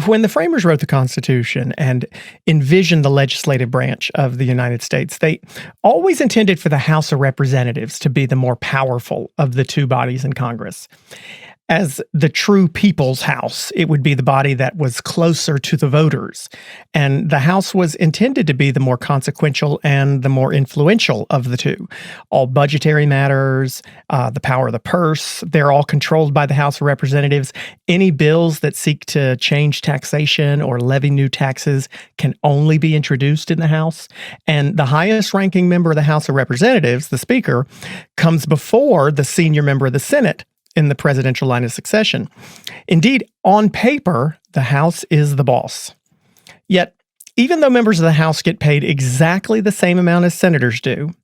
When the framers wrote the Constitution and envisioned the legislative branch of the United States, they always intended for the House of Representatives to be the more powerful of the two bodies in Congress. As the true people's house, it would be the body that was closer to the voters. And the House was intended to be the more consequential and the more influential of the two. All budgetary matters, the power of the purse, they're all controlled by the House of Representatives. Any bills that seek to change taxation or levy new taxes can only be introduced in the House. And the highest ranking member of the House of Representatives, the Speaker, comes before the senior member of the Senate in the presidential line of succession. Indeed, on paper, the House is the boss. Yet, even though members of the House get paid exactly the same amount as senators do,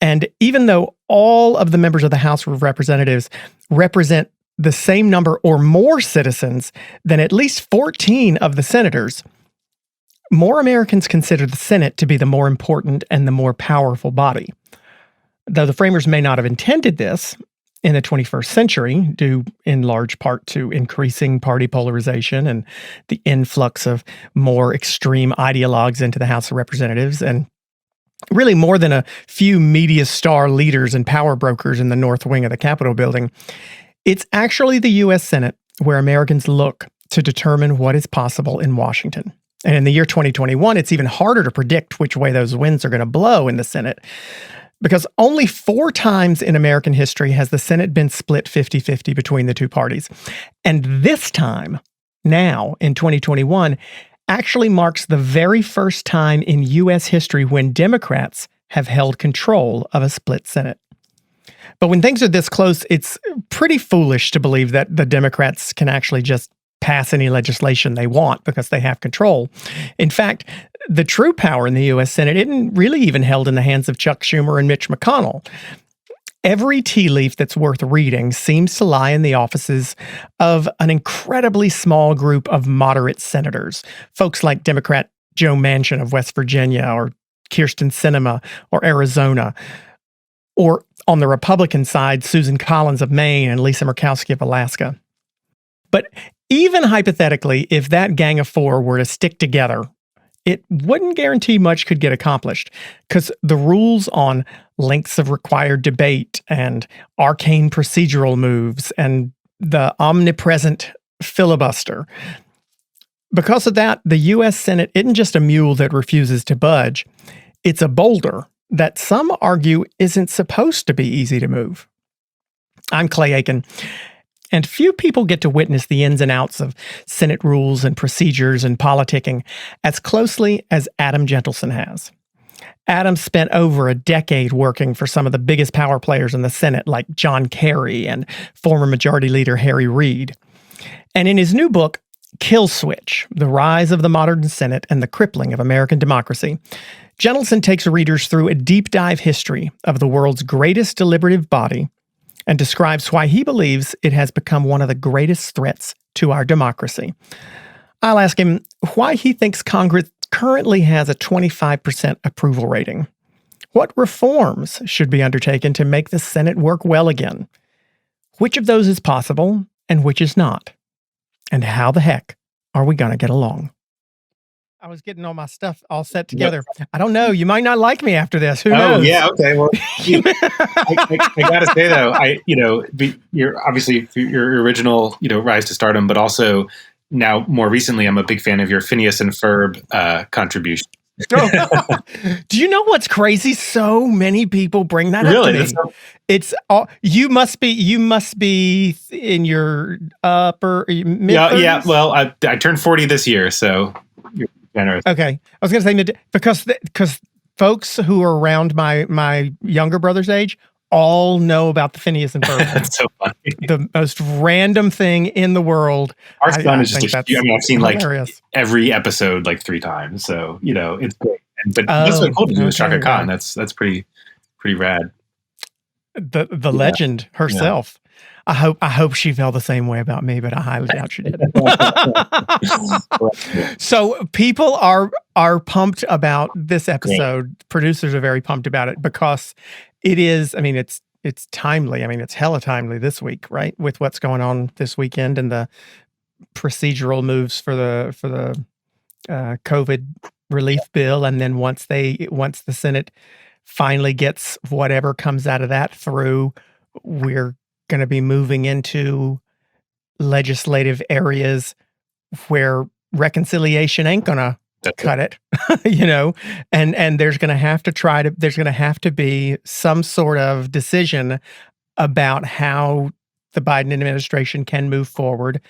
and even though all of the members of the House of Representatives represent the same number or more citizens than at least 14 of the senators, more Americans consider the Senate to be the more important and the more powerful body. Though the framers may not have intended this, in the 21st century, due in large part to increasing party polarization and the influx of more extreme ideologues into the House of Representatives, and really more than a few media star leaders and power brokers in the north wing of the Capitol building, it's actually the U.S. Senate where Americans look to determine what is possible in Washington. And in the year 2021, it's even harder to predict which way those winds are going to blow in the Senate, because only 4 times in American history has the Senate been split 50-50 between the two parties. And this time, now in 2021, actually marks the very first time in U.S. history when Democrats have held control of a split Senate. But when things are this close, it's pretty foolish to believe that the Democrats can actually just pass any legislation they want because they have control. In fact, the true power in the U.S. Senate isn't really even held in the hands of Chuck Schumer and Mitch McConnell. Every tea leaf that's worth reading seems to lie in the offices of an incredibly small group of moderate senators, folks like Democrat Joe Manchin of West Virginia or Kyrsten Sinema or Arizona, or on the Republican side, Susan Collins of Maine and Lisa Murkowski of Alaska. But even hypothetically, if that gang of 4 were to stick together, it wouldn't guarantee much could get accomplished, because the rules on lengths of required debate and arcane procedural moves and the omnipresent filibuster. Because of that, the U.S. Senate isn't just a mule that refuses to budge. It's a boulder that some argue isn't supposed to be easy to move. I'm Clay Aiken. And few people get to witness the ins and outs of Senate rules and procedures and politicking as closely as Adam Jentleson has. Adam spent over a decade working for some of the biggest power players in the Senate, like John Kerry and former Majority Leader Harry Reid. And in his new book, Kill Switch: The Rise of the Modern Senate and the Crippling of American Democracy, Jentleson takes readers through a deep dive history of the world's greatest deliberative body and describes why he believes it has become one of the greatest threats to our democracy. I'll ask him why he thinks Congress currently has a 25% approval rating. What reforms should be undertaken to make the Senate work well again? Which of those is possible and which is not? And how the heck are we going to get along? I was getting all my stuff all set together. Yep. I don't know. You might not like me after this. Who knows? Oh, yeah. Okay. Well, I got to say, though, you're obviously your original, Rise to Stardom, but also now more recently, I'm a big fan of your Phineas and Ferb contribution. Do you know what's crazy? So many people bring that up to me. It's all, you must be in your upper mid. Yeah. Well, I turned 40 this year, so you're generous. Okay, I was going to say because folks who are around my younger brother's age all know about the Phineas and Ferb. That's so funny. The most random thing in the world. Our son is just I've seen hilarious. Like every episode like 3 times. So, it's great. But that's what cool to do with Shaka Khan. That's pretty rad. The legend herself. Yeah. I hope she felt the same way about me, but I highly doubt she did. So people are pumped about this episode. Great. Producers are very pumped about it because it is, it's timely. It's hella timely this week, right? With what's going on this weekend and the procedural moves for the COVID relief bill, and then once the Senate finally gets whatever comes out of that through, we're going to be moving into legislative areas where reconciliation ain't gonna cut it, and there's gonna have to be some sort of decision about how the Biden administration can move forward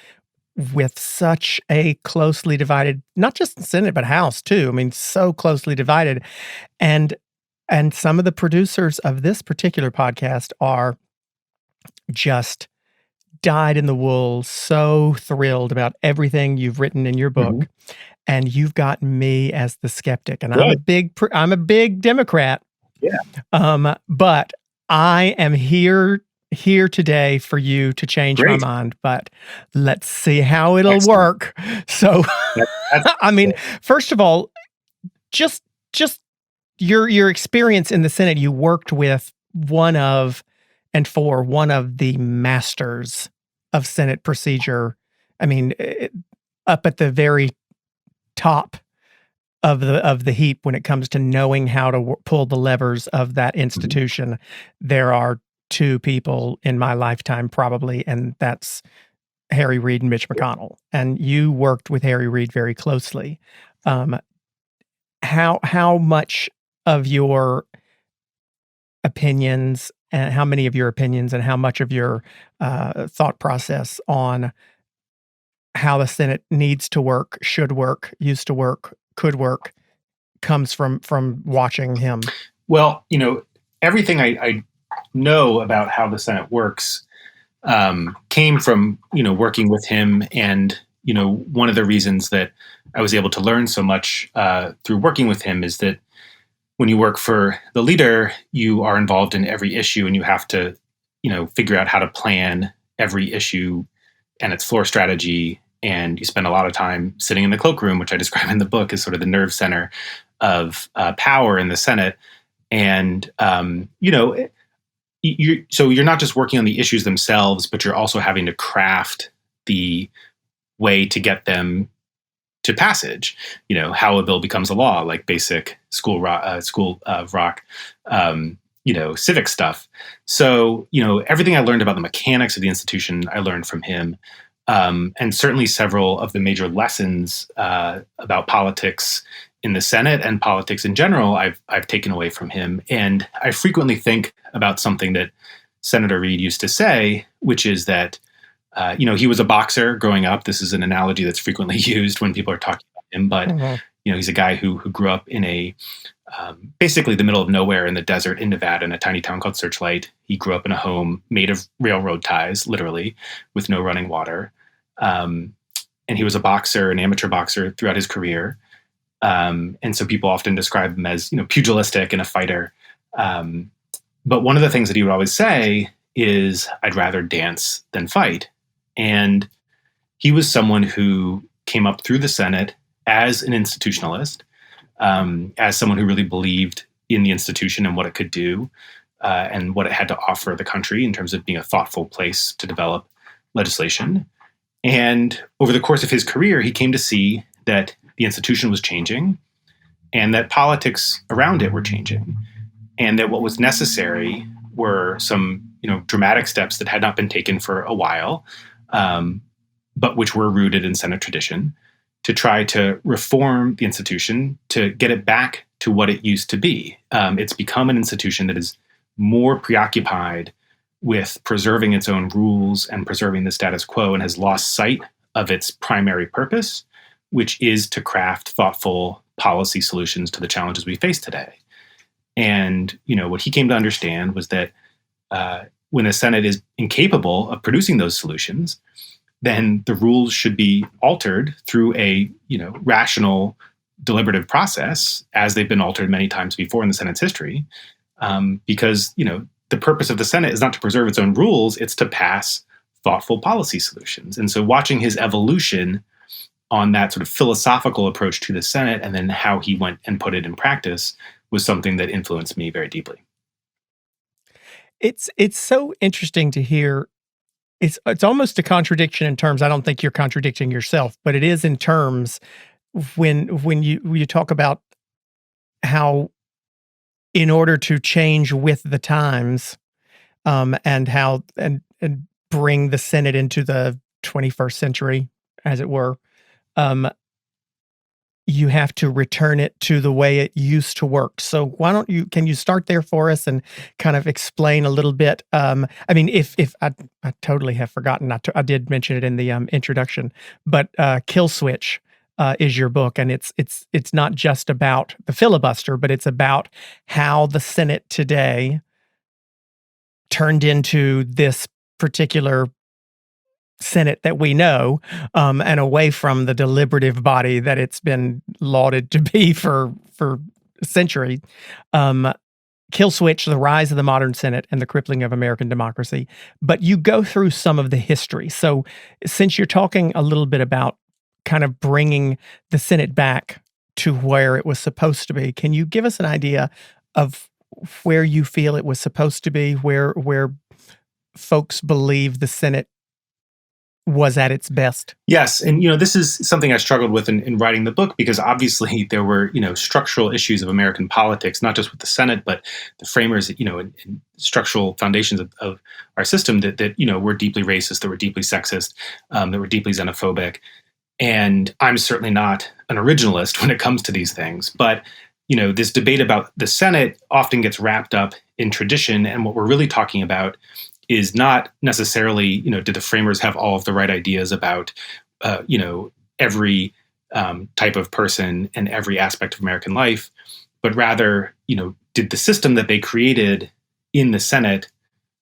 with such a closely divided, not just the Senate, but House too. I mean, so closely divided. And some of the producers of this particular podcast are just dyed in the wool, so thrilled about everything you've written in your book. Mm-hmm. And you've got me as the skeptic. And Good. I'm a big Democrat. Yeah. But I am here today for you to change my mind, but let's see how it'll work. So, I mean, first of all, just your experience in the Senate, you worked with one of the masters of Senate procedure. I mean, up at the very top of the heap when it comes to knowing how to pull the levers of that institution. There are two people in my lifetime probably, and that's Harry Reid and Mitch McConnell. And you worked with Harry Reid very closely. How much of your opinions and how many of your opinions and how much of your thought process on how the Senate needs to work, should work, used to work, could work, comes from watching him? Well, everything I know about how the Senate works came from, working with him. And, one of the reasons that I was able to learn so much through working with him is that when you work for the leader, you are involved in every issue and you have to, figure out how to plan every issue and its floor strategy. And you spend a lot of time sitting in the cloakroom, which I describe in the book as sort of the nerve center of power in the Senate. And, so you're not just working on the issues themselves, but you're also having to craft the way to get them to passage, how a bill becomes a law, like basic school of rock, civic stuff. So, everything I learned about the mechanics of the institution, I learned from him. And certainly several of the major lessons about politics in the Senate and politics in general, I've taken away from him. And I frequently think about something that Senator Reid used to say, which is that he was a boxer growing up. This is an analogy that's frequently used when people are talking about him. But he's a guy who grew up in a basically the middle of nowhere in the desert in Nevada, in a tiny town called Searchlight. He grew up in a home made of railroad ties, literally, with no running water. And he was a boxer, an amateur boxer, throughout his career. And so people often describe him as pugilistic and a fighter. But one of the things that he would always say is, "I'd rather dance than fight." And he was someone who came up through the Senate as an institutionalist, as someone who really believed in the institution and what it could do, and what it had to offer the country in terms of being a thoughtful place to develop legislation. And over the course of his career, he came to see that the institution was changing and that politics around it were changing, and that what was necessary were some dramatic steps that had not been taken for a while, but which were rooted in Senate tradition, to try to reform the institution, to get it back to what it used to be. It's become an institution that is more preoccupied with preserving its own rules and preserving the status quo, and has lost sight of its primary purpose, which is to craft thoughtful policy solutions to the challenges we face today. And, what he came to understand was that when the Senate is incapable of producing those solutions, then the rules should be altered through a, rational, deliberative process, as they've been altered many times before in the Senate's history, because, the purpose of the Senate is not to preserve its own rules, it's to pass thoughtful policy solutions. And so watching his evolution on that sort of philosophical approach to the Senate, and then how he went and put it in practice, was something that influenced me very deeply. It's so interesting to hear it's almost a contradiction in terms. I don't think you're contradicting yourself, but it is in terms when you talk about how in order to change with the times, and how and bring the Senate into the 21st century, as it were, um, you have to return it to the way it used to work. So why don't you can you start there for us and kind of explain a little bit? I mean, if I totally have forgotten, I did mention it in the introduction, but Kill Switch is your book, and it's not just about the filibuster, but it's about how the Senate today turned into this particular Senate that we know, and away from the deliberative body that it's been lauded to be for a century. Kill Switch: The Rise of the Modern Senate and the Crippling of American Democracy. But you go through some of the history. So since you're talking a little bit about kind of bringing the Senate back to where it was supposed to be, can you give us an idea of where you feel it was supposed to be, where folks believe the Senate was at its best? Yes, and this is something I struggled with in writing the book, because obviously there were structural issues of American politics, not just with the Senate, but the framers, and structural foundations of our system that were deeply racist, that were deeply sexist, that were deeply xenophobic. And I'm certainly not an originalist when it comes to these things, but this debate about the Senate often gets wrapped up in tradition, and what we're really talking about is not necessarily, did the framers have all of the right ideas about, every type of person and every aspect of American life, but rather, did the system that they created in the Senate,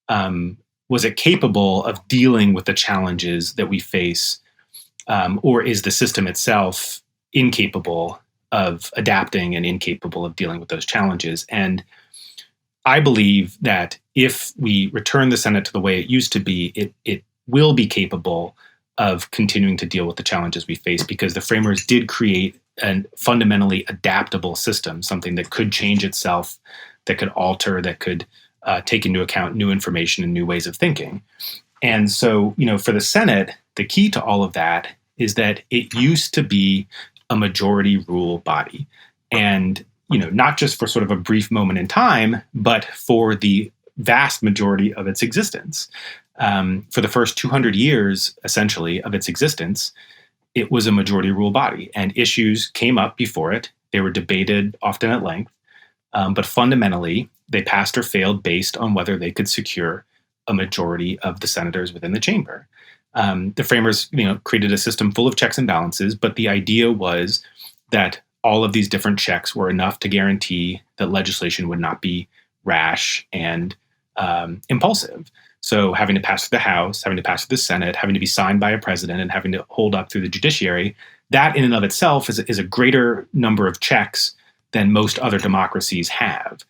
was it capable of dealing with the challenges that we face, or is the system itself incapable of adapting and incapable of dealing with those challenges? And I believe that if we return the Senate to the way it used to be, it will be capable of continuing to deal with the challenges we face, because the framers did create a fundamentally adaptable system, something that could change itself, that could alter, that could take into account new information and new ways of thinking. And so, for the Senate, the key to all of that is that it used to be a majority rule body. And not just for sort of a brief moment in time, but for the vast majority of its existence. For the first 200 years, essentially, of its existence, it was a majority rule body, and issues came up before it. They were debated often at length, but fundamentally, they passed or failed based on whether they could secure a majority of the senators within the chamber. The framers, created a system full of checks and balances, but the idea was that all of these different checks were enough to guarantee that legislation would not be rash and impulsive. So having to pass through the House, having to pass through the Senate, having to be signed by a president, and having to hold up through the judiciary, that in and of itself is a greater number of checks than most other democracies have.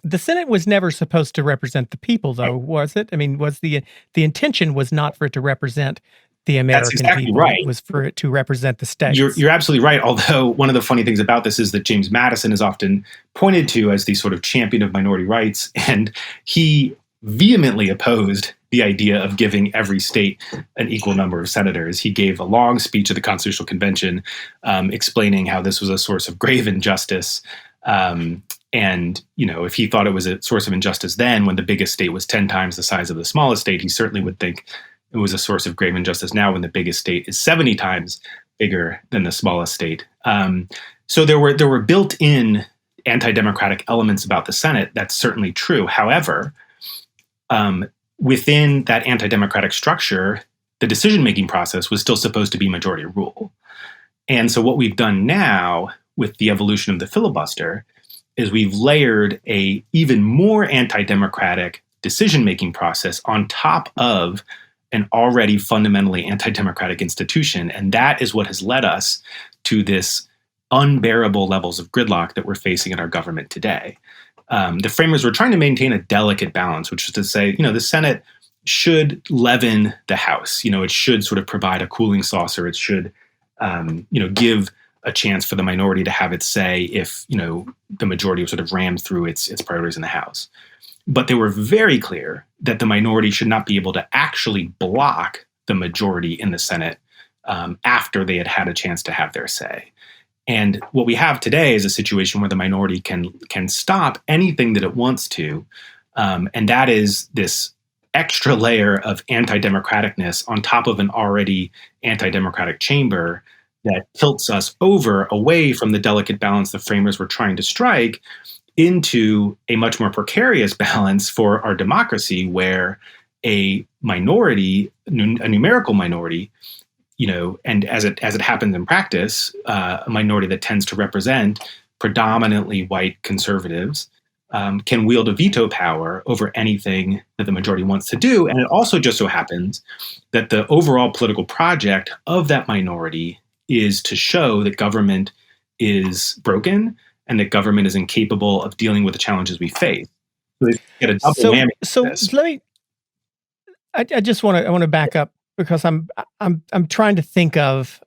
The Senate was never supposed to represent the people, though, was it? I mean, was the intention was not for it to represent the American exactly people. Right. It was for it to represent the states. You're absolutely right. Although one of the funny things about this is that James Madison is often pointed to as the sort of champion of minority rights, and he vehemently opposed the idea of giving every state an equal number of senators. He gave a long speech at the Constitutional Convention explaining how this was a source of grave injustice. And, if he thought it was a source of injustice then, when the biggest state was 10 times the size of the smallest state, he certainly would think it was a source of grave injustice now when the biggest state is 70 times bigger than the smallest state. So there were built-in anti-democratic elements about the Senate. That's certainly true. However, within that anti-democratic structure, the decision-making process was still supposed to be majority rule. And so what we've done now with the evolution of the filibuster is we've layered a even more anti-democratic decision-making process on top of an already fundamentally anti-democratic institution. And that is what has led us to this unbearable levels of gridlock that we're facing in our government today. The framers were trying to maintain a delicate balance, which is to say, the Senate should leaven the House. It should sort of provide a cooling saucer. It should, give a chance for the minority to have its say if, the majority sort of rammed through its priorities in the House. But they were very clear that the minority should not be able to actually block the majority in the Senate after they had had a chance to have their say. And what we have today is a situation where the minority can stop anything that it wants to, and that is this extra layer of anti-democraticness on top of an already anti-democratic chamber that tilts us over away from the delicate balance the framers were trying to strike into a much more precarious balance for our democracy, where a minority, a numerical minority, and as it happens in practice, a minority that tends to represent predominantly white conservatives can wield a veto power over anything that the majority wants to do. And it also just so happens that the overall political project of that minority is to show that government is broken and that government is incapable of dealing with the challenges we face. So they get a double whammy. So let me. I just want to back up, because I'm trying to think of,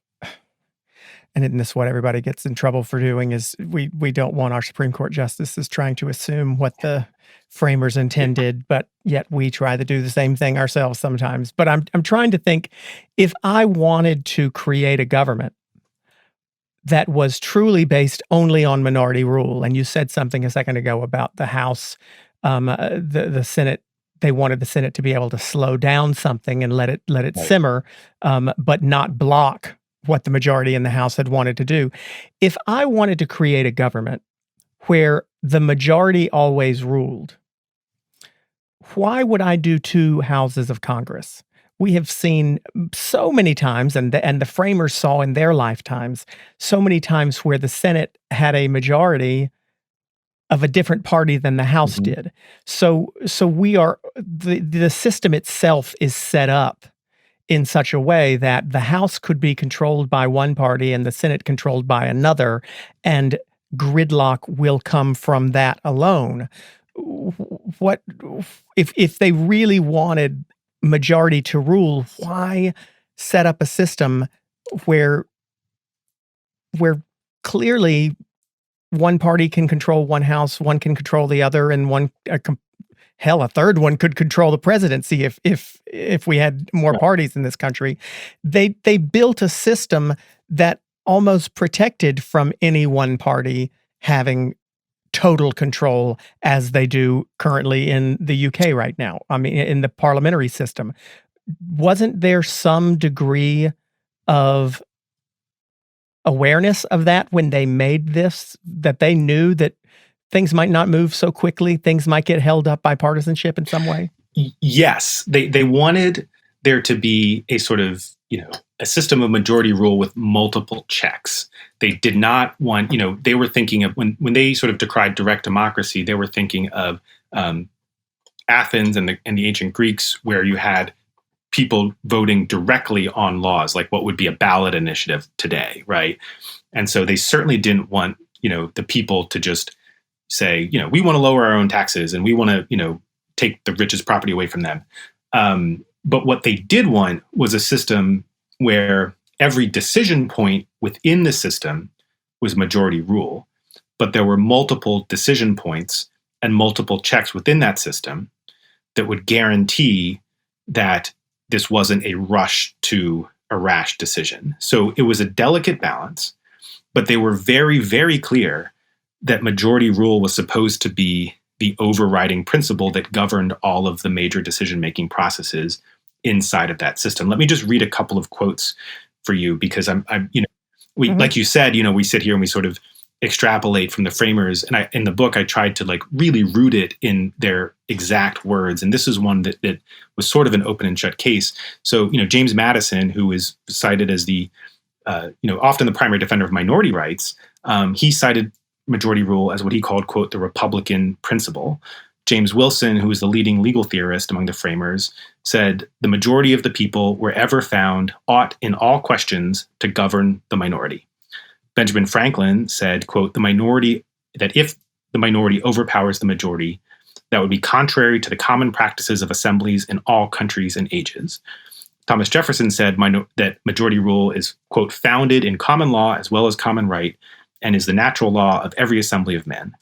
and this is what everybody gets in trouble for doing, is we don't want our Supreme Court justices trying to assume what the framers intended, but yet we try to do the same thing ourselves sometimes. But I'm trying to think, if I wanted to create a government that was truly based only on minority rule, and you said something a second ago about the House, the Senate. They wanted the Senate to be able to slow down something and let it right. simmer, but not block what the majority in the House had wanted to do. If I wanted to create a government where the majority always ruled, why would I do two houses of Congress? We have seen so many times, and the framers saw in their lifetimes, so many times where the Senate had a majority of a different party than the House did. So we are, the system itself is set up in such a way that the House could be controlled by one party and the Senate controlled by another, and gridlock will come from that alone. What if they really wanted majority to rule, why set up a system where clearly one party can control one house, one can control the other, and a third one could control the presidency if we had more parties in this country. They built a system that almost protected from any one party having total control, as they do currently in the UK right now. I mean, in the parliamentary system. Wasn't there some degree of awareness of that when they made this, that they knew that things might not move so quickly, things might get held up by partisanship in some way? Yes, they wanted there to be a sort of, a system of majority rule with multiple checks. They did not want, they were thinking of, when they sort of decried direct democracy, they were thinking of Athens and the ancient Greeks, where you had people voting directly on laws, like what would be a ballot initiative today, right? And so they certainly didn't want, the people to just say, we want to lower our own taxes and we want to, take the richest property away from them. But what they did want was a system where every decision point within the system was majority rule, but there were multiple decision points and multiple checks within that system that would guarantee that this wasn't a rush to a rash decision. So it was a delicate balance, but they were very, very clear that majority rule was supposed to be the overriding principle that governed all of the major decision-making processes inside of that system. Let me just read a couple of quotes for you, because like you said, we sit here and we sort of extrapolate from the framers. And in the book, I tried to really root it in their exact words. And this is one that was sort of an open and shut case. So, James Madison, who is cited as the, often the primary defender of minority rights, he cited majority rule as what he called, quote, the Republican principle. James Wilson, who is the leading legal theorist among the framers, said the majority of the people wherever found ought in all questions to govern the minority. Benjamin Franklin said, quote, that if the minority overpowers the majority, that would be contrary to the common practices of assemblies in all countries and ages. Thomas Jefferson said that majority rule is, quote, founded in common law as well as common right, and is the natural law of every assembly of men.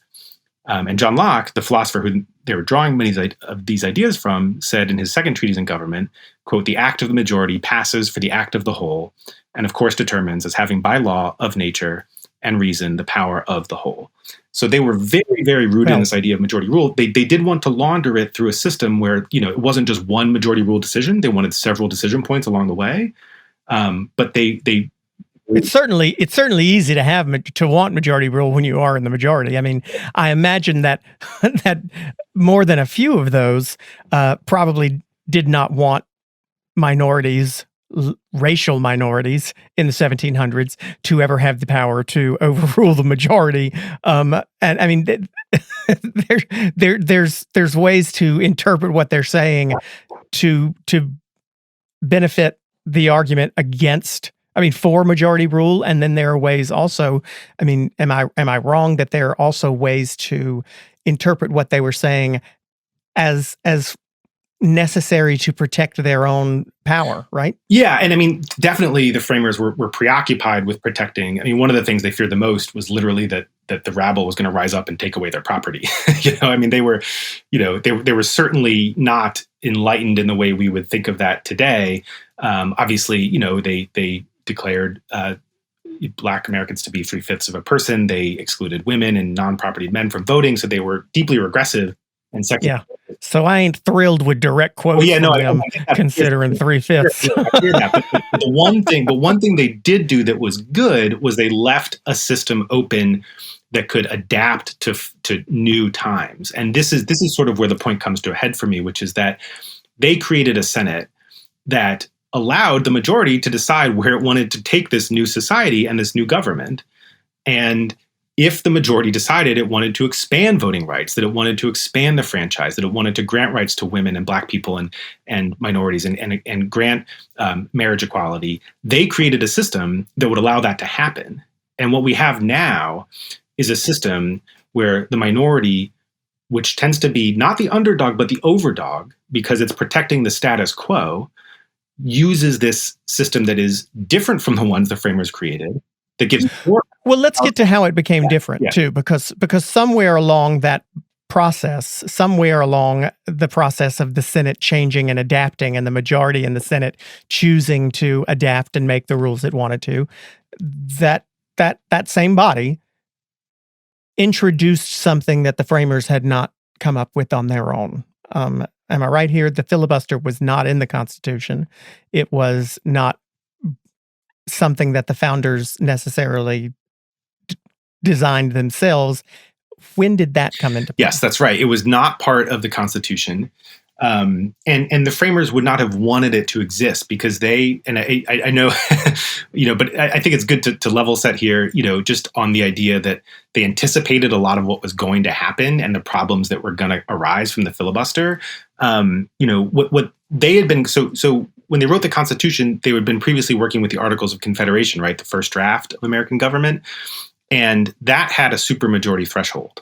And John Locke, the philosopher who they were drawing many of these ideas from, said in his second treatise on government, quote, "The act of the majority passes for the act of the whole, and of course determines as having by law of nature and reason the power of the whole." So they were very, very rooted in this idea of majority rule. They did want to launder it through a system where, it wasn't just one majority rule decision. They wanted several decision points along the way. But it's certainly easy to want majority rule when you are in the majority. I mean, I imagine that that more than a few of those probably did not want minorities, racial minorities in the 1700s to ever have the power to overrule the majority. And I mean, there's ways to interpret what they're saying to benefit the argument against. I mean, for majority rule, and then there are ways also. I mean, am I wrong that there are also ways to interpret what they were saying as necessary to protect their own power, right? Yeah, and I mean, definitely the framers were preoccupied with protecting. I mean, one of the things they feared the most was literally that the rabble was going to rise up and take away their property. I mean, they were certainly not enlightened in the way we would think of that today. Obviously, they declared Black Americans to be 3/5 of a person. They excluded women and non-propertied men from voting, so they were deeply regressive and sexist. Yeah. So I ain't thrilled with direct quotes from them considering 3/5. I hear that. But the one thing they did do that was good was they left a system open that could adapt to new times. And this is sort of where the point comes to a head for me, which is that they created a Senate that allowed the majority to decide where it wanted to take this new society and this new government. And if the majority decided it wanted to expand voting rights, that it wanted to expand the franchise, that it wanted to grant rights to women and Black people and minorities and grant marriage equality, they created a system that would allow that to happen. And what we have now is a system where the minority, which tends to be not the underdog, but the overdog, because it's protecting the status quo, uses this system that is different from the ones the framers created, that gives more. Well, let's get to how it became different too, because somewhere along that process, somewhere along the process of the Senate changing and adapting, and the majority in the Senate choosing to adapt and make the rules it wanted to, that same body introduced something that the framers had not come up with on their own. Am I right here? The filibuster was not in the Constitution. It was not something that the founders necessarily designed themselves. When did that come into play? Yes, that's right. It was not part of the Constitution. And the framers would not have wanted it to exist because I know, but I think it's good to level set here, just on the idea that they anticipated a lot of what was going to happen and the problems that were going to arise from the filibuster. What they had been, so when they wrote the Constitution, they had been previously working with the Articles of Confederation, right? The first draft of American government. And that had a supermajority threshold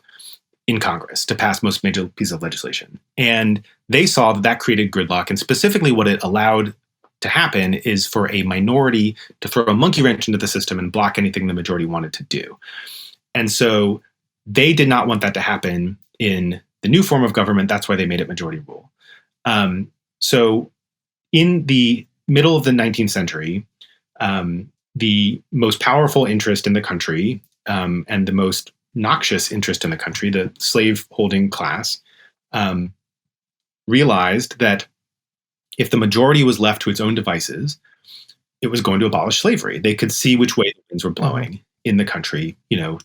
in Congress to pass most major pieces of legislation. And they saw that created gridlock. And specifically what it allowed to happen is for a minority to throw a monkey wrench into the system and block anything the majority wanted to do. And so they did not want that to happen in the new form of government. That's why they made it majority rule. So in the middle of the 19th century, the most powerful interest in the country and the most noxious interest in the country, the slave-holding class, realized that if the majority was left to its own devices, it was going to abolish slavery. They could see which way the winds were blowing in the country,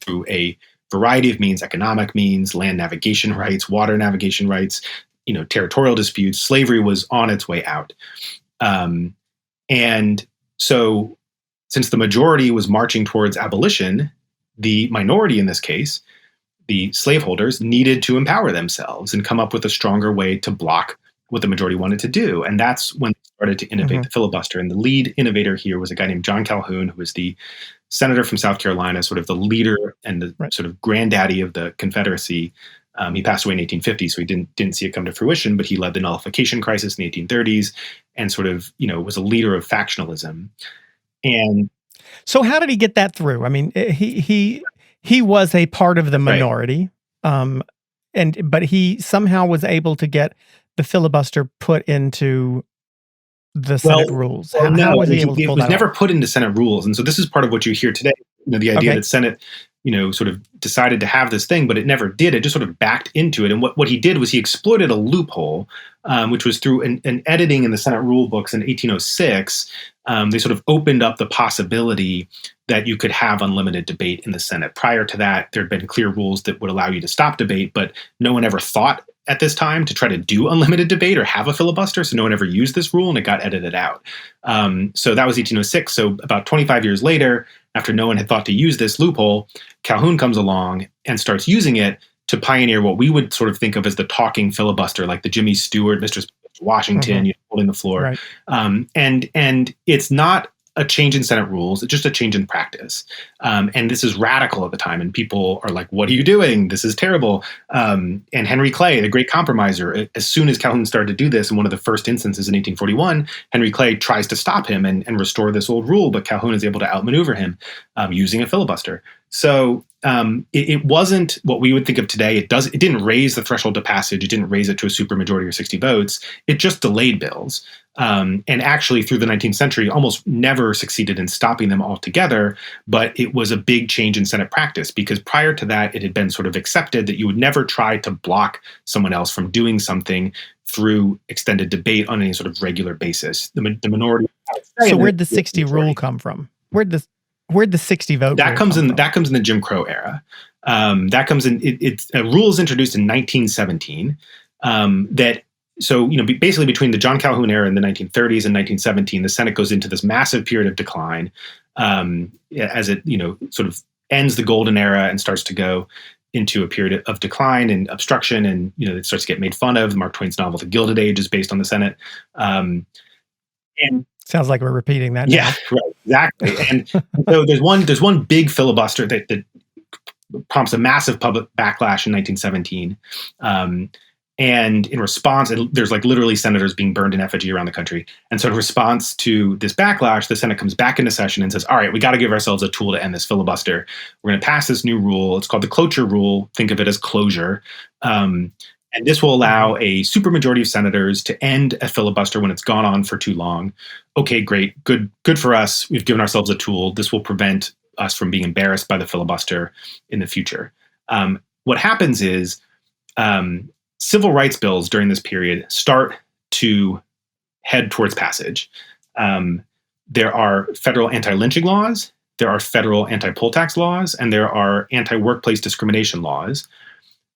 through a variety of means: economic means, land navigation rights, water navigation rights, territorial disputes. Slavery was on its way out. And so since the majority was marching towards abolition, the minority in this case, the slaveholders, needed to empower themselves and come up with a stronger way to block what the majority wanted to do. And that's when they started to innovate the filibuster. And the lead innovator here was a guy named John Calhoun, who was the senator from South Carolina, sort of the leader and the sort of granddaddy of the Confederacy. He passed away in 1850, so he didn't see it come to fruition, but he led the nullification crisis in the 1830s and sort of, was a leader of factionalism. And so how did he get that through? I mean, he was a part of the minority. But he somehow was able to get the filibuster put into the Senate rules. How No, was he able to it pull was that never off? put into Senate rules, and so this is part of what you hear today. The idea Okay. that Senate, sort of decided to have this thing, but it never did. It just sort of backed into it. And what he did was he exploited a loophole, which was through an editing in the Senate rule books in 1806. They sort of opened up the possibility that you could have unlimited debate in the Senate. Prior to that, there had been clear rules that would allow you to stop debate, but no one ever thought at this time to try to do unlimited debate or have a filibuster. So no one ever used this rule, and it got edited out. So that was 1806. So about 25 years later, after no one had thought to use this loophole, Calhoun comes along and starts using it to pioneer what we would sort of think of as the talking filibuster, like the Jimmy Stewart, Mr. Washington, holding the floor. Right. And it's not a change in Senate rules. It's just a change in practice. And this is radical at the time. And people are like, what are you doing? This is terrible. And Henry Clay, the great compromiser, as soon as Calhoun started to do this, in one of the first instances in 1841, Henry Clay tries to stop him and restore this old rule, but Calhoun is able to outmaneuver him using a filibuster. So it wasn't what we would think of today. It didn't raise the threshold to passage. It didn't raise it to a supermajority or 60 votes. It just delayed bills. And actually, through the 19th century, almost never succeeded in stopping them altogether. But it was a big change in Senate practice, because prior to that, it had been sort of accepted that you would never try to block someone else from doing something through extended debate on any sort of regular basis. The minority. So where'd the 60 rule come from? Where'd the 60 vote? That comes in the Jim Crow era. That comes in. A rule is introduced in 1917. Basically between the John Calhoun era in the 1930s and 1917, the Senate goes into this massive period of decline as it sort of ends the golden era and starts to go into a period of decline and obstruction, and it starts to get made fun of. Mark Twain's novel The Gilded Age is based on the Senate. And sounds like we're repeating that. Yeah, now. right, exactly. And so there's one big filibuster that prompts a massive public backlash in 1917. And in response, there's like literally senators being burned in effigy around the country. And so in response to this backlash, the Senate comes back into session and says, all right, we got to give ourselves a tool to end this filibuster. We're going to pass this new rule. It's called the Cloture Rule. Think of it as closure. And this will allow a supermajority of senators to end a filibuster when it's gone on for too long. Okay, great. Good for us. We've given ourselves a tool. This will prevent us from being embarrassed by the filibuster in the future. What happens is civil rights bills during this period start to head towards passage. There are federal anti-lynching laws, there are federal anti-poll tax laws, and there are anti-workplace discrimination laws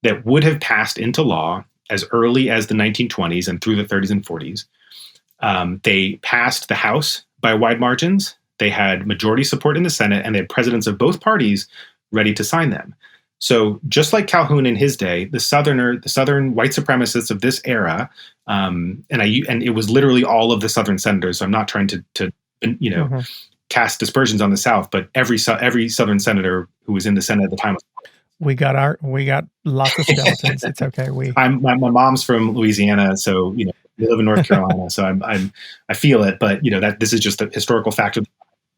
that would have passed into law as early as the 1920s and through the 30s and 40s. They passed the House by wide margins. They had majority support in the Senate, and they had presidents of both parties ready to sign them. So just like Calhoun in his day, the Southern white supremacists of this era, and it was literally all of the Southern senators. So I'm not trying to cast dispersions on the South, but every Southern senator who was in the Senate at the time. We got lots of skeletons. It's okay. My mom's from Louisiana, so we live in North Carolina, so I feel it. But that this is just a historical fact of.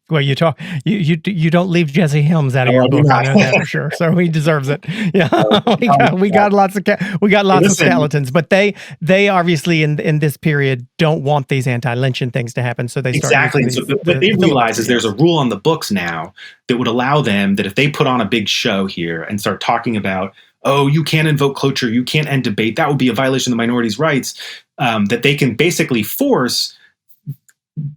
Well, you don't leave Jesse Helms out of your book. I know that for sure. So he deserves it. Yeah, we got lots of skeletons, but they obviously in this period don't want these anti-lynching things to happen. So they start exactly. So what they realize is there's a rule on the books now that would allow them that if they put on a big show here and start talking about, oh, you can't invoke cloture, you can't end debate, that would be a violation of the minorities' rights, that they can basically force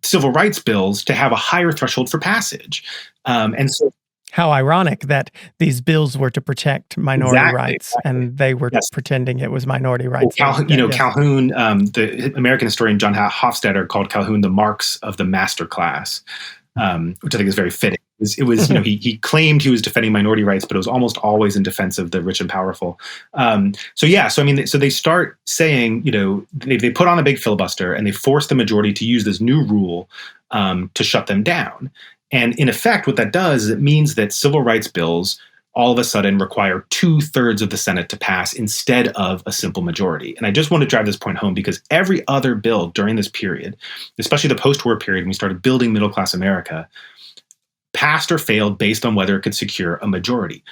civil rights bills to have a higher threshold for passage. And so how ironic that these bills were to protect minority rights, and they were pretending it was minority rights. Well, Calhoun, the American historian John Hofstadter called Calhoun the Marx of the master class, which I think is very fitting. It was he claimed he was defending minority rights, but it was almost always in defense of the rich and powerful. So they start saying, they put on a big filibuster and they force the majority to use this new rule to shut them down. And in effect, what that does is it means that civil rights bills all of a sudden require 2/3 of the Senate to pass instead of a simple majority. And I just want to drive this point home because every other bill during this period, especially the post-war period when we started building middle-class America, passed or failed based on whether it could secure a majority.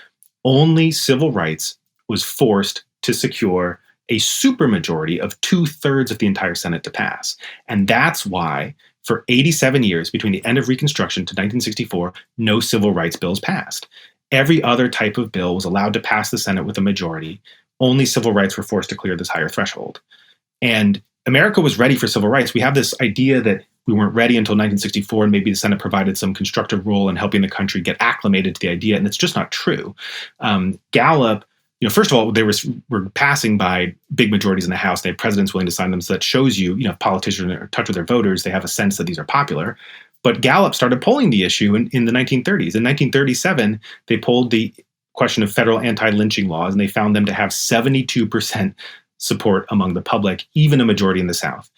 Only civil rights was forced to secure a supermajority of 2/3 of the entire Senate to pass. And that's why for 87 years, between the end of Reconstruction to 1964, no civil rights bills passed. Every other type of bill was allowed to pass the Senate with a majority. Only civil rights were forced to clear this higher threshold. And America was ready for civil rights. We have this idea that we weren't ready until 1964, and maybe the Senate provided some constructive role in helping the country get acclimated to the idea, and it's just not true. Gallup, first of all, they were passing by big majorities in the House. They had presidents willing to sign them, so that shows you, if politicians are in touch with their voters, they have a sense that these are popular. But Gallup started polling the issue in the 1930s. In 1937, they polled the question of federal anti-lynching laws, and they found them to have 72% support among the public, even a majority in the South.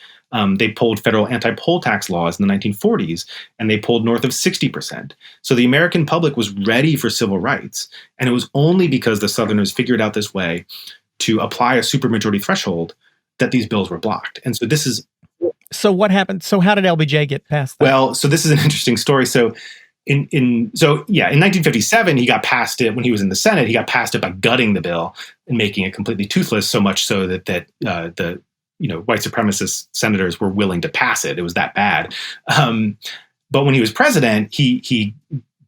They polled federal anti-poll tax laws in the 1940s, and they polled north of 60%. So the American public was ready for civil rights, and it was only because the Southerners figured out this way to apply a supermajority threshold that these bills were blocked. And so this is... So what happened? So how did LBJ get past that? Well, so this is an interesting story. So in 1957, he got past it when he was in the Senate. He got past it by gutting the bill and making it completely toothless, so much so that the white supremacist senators were willing to pass it. It was that bad. But when he was president, he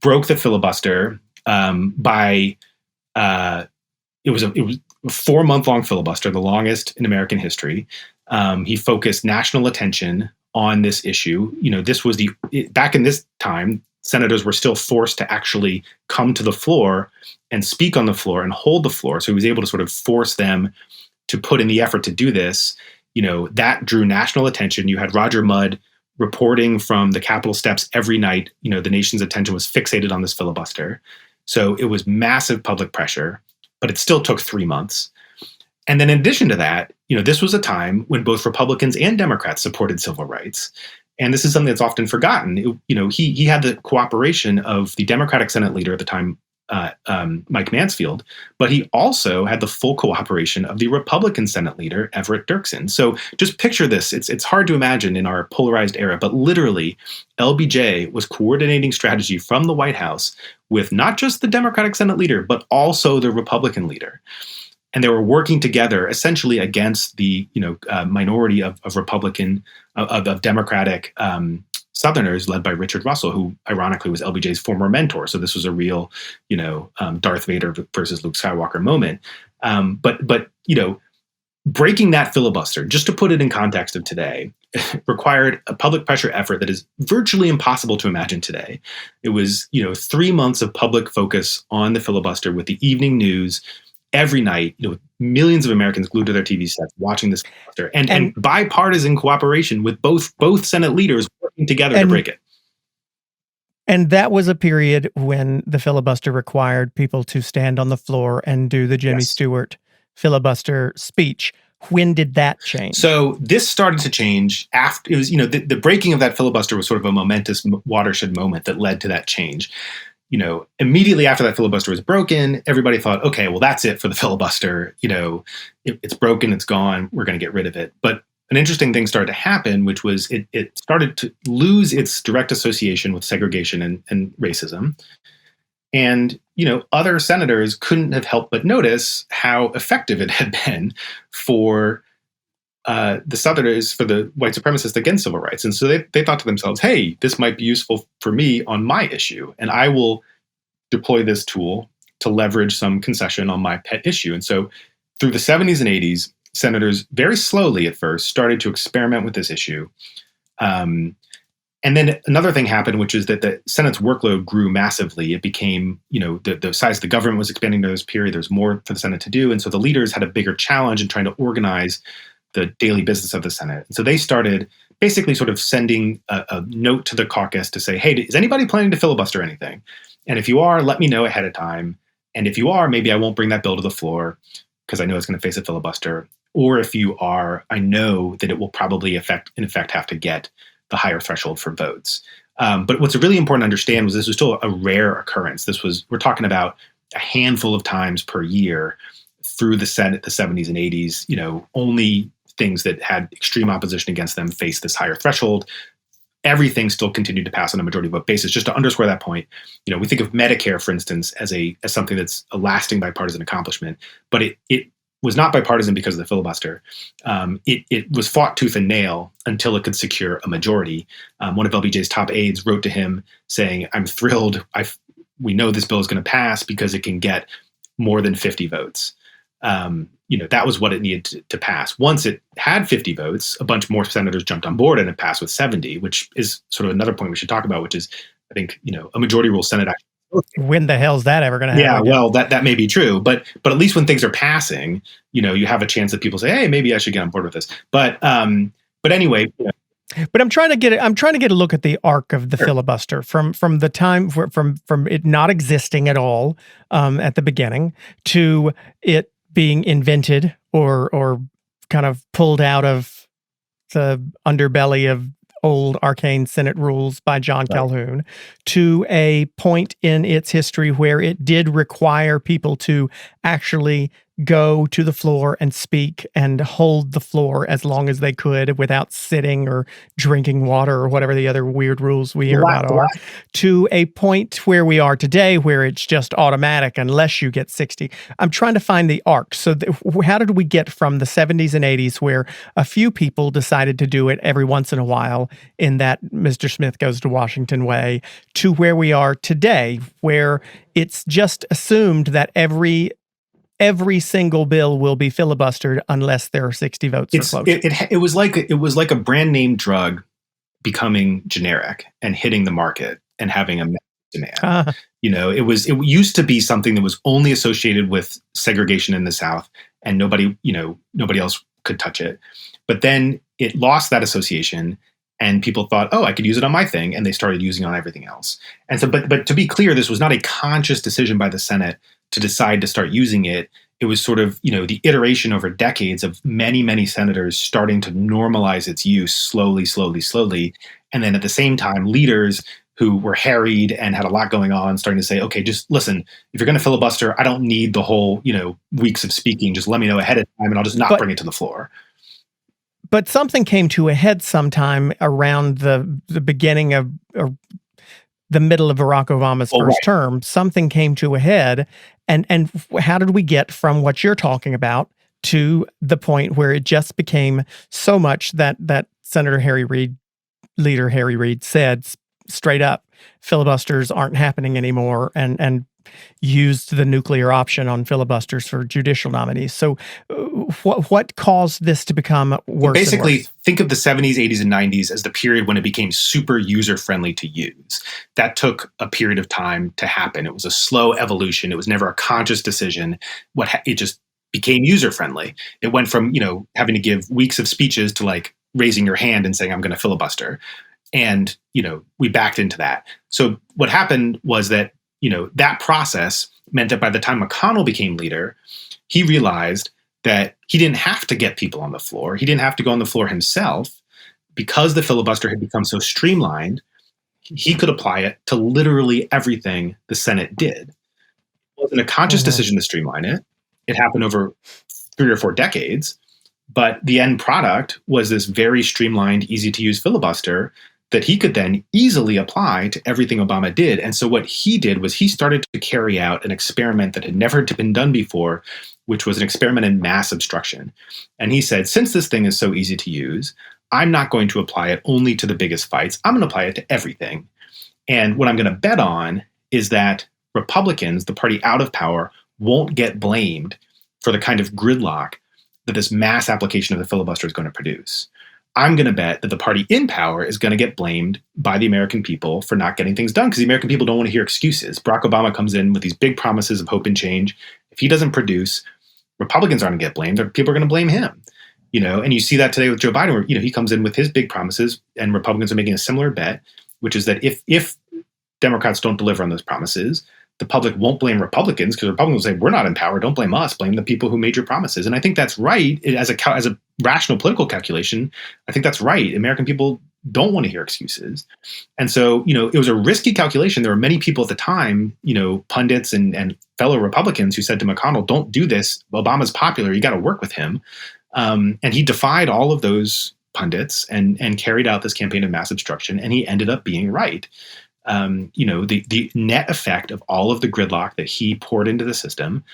broke the filibuster by it was a 4-month-long filibuster, the longest in American history. He focused national attention on this issue. This was back in this time, senators were still forced to actually come to the floor and speak on the floor and hold the floor. So he was able to sort of force them to put in the effort to do this. That drew national attention. You had Roger Mudd reporting from the Capitol steps every night. The nation's attention was fixated on this filibuster. So it was massive public pressure, but it still took 3 months. And then in addition to that, this was a time when both Republicans and Democrats supported civil rights. And this is something that's often forgotten. He had the cooperation of the Democratic Senate leader at the time, Mike Mansfield, but he also had the full cooperation of the Republican Senate leader, Everett Dirksen. So just picture this. It's hard to imagine in our polarized era, but literally LBJ was coordinating strategy from the White House with not just the Democratic Senate leader, but also the Republican leader. And they were working together essentially against the minority of Republican, of Democratic Southerners led by Richard Russell, who ironically was LBJ's former mentor. So this was a real, Darth Vader versus Luke Skywalker moment. But breaking that filibuster, just to put it in context of today, required a public pressure effort that is virtually impossible to imagine today. It was, 3 months of public focus on the filibuster with the evening news every night, with millions of Americans glued to their TV sets watching this filibuster, and bipartisan cooperation with both Senate leaders working together to break it. And that was a period when the filibuster required people to stand on the floor and do the Jimmy Stewart filibuster speech. When did that change? So this started to change after it was, the breaking of that filibuster was sort of a momentous watershed moment that led to that change. Immediately after that filibuster was broken, everybody thought, okay, well, that's it for the filibuster. It's broken, it's gone, we're going to get rid of it. But an interesting thing started to happen, which was it started to lose its direct association with segregation and racism. And, other senators couldn't have helped but notice how effective it had been for the Southerners, for the white supremacists against civil rights. And so they thought to themselves, hey, this might be useful for me on my issue, and I will deploy this tool to leverage some concession on my pet issue. And so through the 70s and 80s, senators very slowly at first started to experiment with this issue. And then another thing happened, which is that the Senate's workload grew massively. It became, the size of the government was expanding during this period. There's more for the Senate to do. And so the leaders had a bigger challenge in trying to organize the daily business of the Senate. And so they started basically sort of sending a note to the caucus to say, hey, is anybody planning to filibuster anything? And if you are, let me know ahead of time. And if you are, maybe I won't bring that bill to the floor because I know it's going to face a filibuster. Or if you are, I know that it will probably in effect have to get the higher threshold for votes. But what's really important to understand was this was still a rare occurrence. We're talking about a handful of times per year through the Senate, the 70s and 80s, only things that had extreme opposition against them faced this higher threshold. everything still continued to pass on a majority vote basis. Just to underscore that point, we think of Medicare, for instance, as something that's a lasting bipartisan accomplishment, but it was not bipartisan because of the filibuster. It was fought tooth and nail until it could secure a majority. One of LBJ's top aides wrote to him saying, "I'm thrilled. We know this bill is going to pass because it can get more than 50 votes." That was what it needed to pass. Once it had 50 votes, a bunch more senators jumped on board and it passed with 70, which is sort of another point we should talk about, which is, I think, a majority rule Senate actually. When the hell's that ever going to happen? Yeah, well, that may be true, but at least when things are passing, you have a chance that people say, "Hey, maybe I should get on board with this." But anyway. But I'm trying to get a look at the arc of the filibuster from the time from it not existing at all at the beginning to it being invented or kind of pulled out of the underbelly of old arcane Senate rules by John Calhoun to a point in its history where it did require people to actually go to the floor and speak and hold the floor as long as they could without sitting or drinking water or whatever the other weird rules we hear about are, to a point where we are today where it's just automatic unless you get 60. I'm trying to find the arc. So how did we get from the 70s and 80s where a few people decided to do it every once in a while in that Mr. Smith goes to Washington way to where we are today, where it's just assumed that every single bill will be filibustered unless there are 60 votes for cloture. It was like a brand name drug becoming generic and hitting the market and having a demand. It used to be something that was only associated with segregation in the South, and nobody else could touch it. But then it lost that association, and people thought, "Oh, I could use it on my thing," and they started using it on everything else. And so, but to be clear, this was not a conscious decision by the Senate to decide to start using it. It was sort of, the iteration over decades of many, many senators starting to normalize its use slowly. And then at the same time, leaders who were harried and had a lot going on starting to say, "Okay, just listen, if you're going to filibuster, I don't need the whole, weeks of speaking. Just let me know ahead of time and I'll just not bring it to the floor." But something came to a head sometime around the beginning of the middle of Barack Obama's first term. Something came to a head. And how did we get from what you're talking about to the point where it just became so much that Senator Harry Reid, Leader Harry Reid, said straight up, filibusters aren't happening anymore, and used the nuclear option on filibusters for judicial nominees. So what caused this to become worse? Basically, and worse? Think of the 70s, 80s, and 90s as the period when it became super user-friendly to use. That took a period of time to happen. It was a slow evolution. It was never a conscious decision. It just became user-friendly. It went from, having to give weeks of speeches to like raising your hand and saying, "I'm going to filibuster." And, we backed into that. So what happened was that, that process meant that by the time McConnell became leader, he realized that he didn't have to get people on the floor. He didn't have to go on the floor himself. Because the filibuster had become so streamlined, he could apply it to literally everything the Senate did. It wasn't a conscious decision to streamline it. It happened over 3 or 4 decades. But the end product was this very streamlined, easy-to-use filibuster that he could then easily apply to everything Obama did. And so what he did was he started to carry out an experiment that had never been done before, which was an experiment in mass obstruction. And he said, since this thing is so easy to use, I'm not going to apply it only to the biggest fights. I'm going to apply it to everything. And what I'm going to bet on is that Republicans, the party out of power, won't get blamed for the kind of gridlock that this mass application of the filibuster is going to produce. I'm going to bet that the party in power is going to get blamed by the American people for not getting things done, because the American people don't want to hear excuses. Barack Obama comes in with these big promises of hope and change. If he doesn't produce, Republicans aren't going to get blamed. People are going to blame him. And you see that today with Joe Biden, where, he comes in with his big promises and Republicans are making a similar bet, which is that if Democrats don't deliver on those promises, the public won't blame Republicans, because Republicans will say, "We're not in power. Don't blame us. Blame the people who made your promises." And I think that's right. As a rational political calculation, I think that's right. American people don't want to hear excuses. And so, it was a risky calculation. There were many people at the time, pundits and fellow Republicans who said to McConnell, "Don't do this. Obama's popular. You got to work with him." And he defied all of those pundits and carried out this campaign of mass obstruction, and he ended up being right. The net effect of all of the gridlock that he poured into the system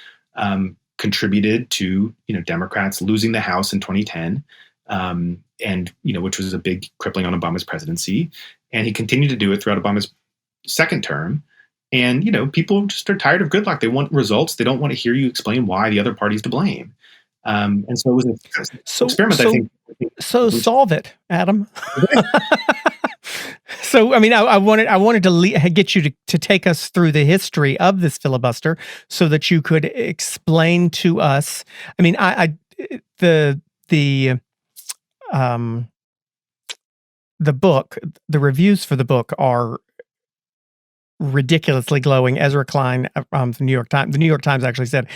contributed to Democrats losing the House in 2010, and which was a big crippling on Obama's presidency. And he continued to do it throughout Obama's second term. And people just are tired of gridlock. They want results. They don't want to hear you explain why the other party's to blame. And so it was an experiment. I think. So solve it, Adam. So, I mean, I wanted to get you to take us through the history of this filibuster so that you could explain to us. I mean, the book, the reviews for the book are ridiculously glowing. Ezra Klein from the New York Times. The New York Times actually said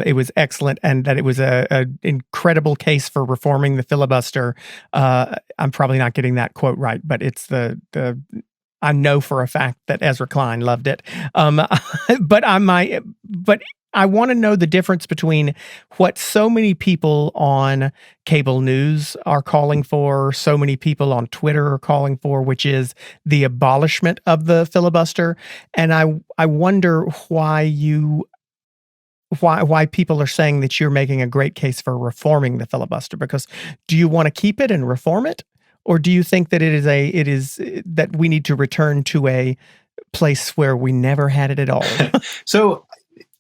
it was excellent and that it was an incredible case for reforming the filibuster. I'm probably not getting that quote right, but it's the I know for a fact that Ezra Klein loved it. But I want to know the difference between what so many people on cable news are calling for, so many people on Twitter are calling for, which is the abolishment of the filibuster. And I wonder why people are saying that you're making a great case for reforming the filibuster. Because do you want to keep it and reform it, or do you think that it is that we need to return to a place where we never had it at all? So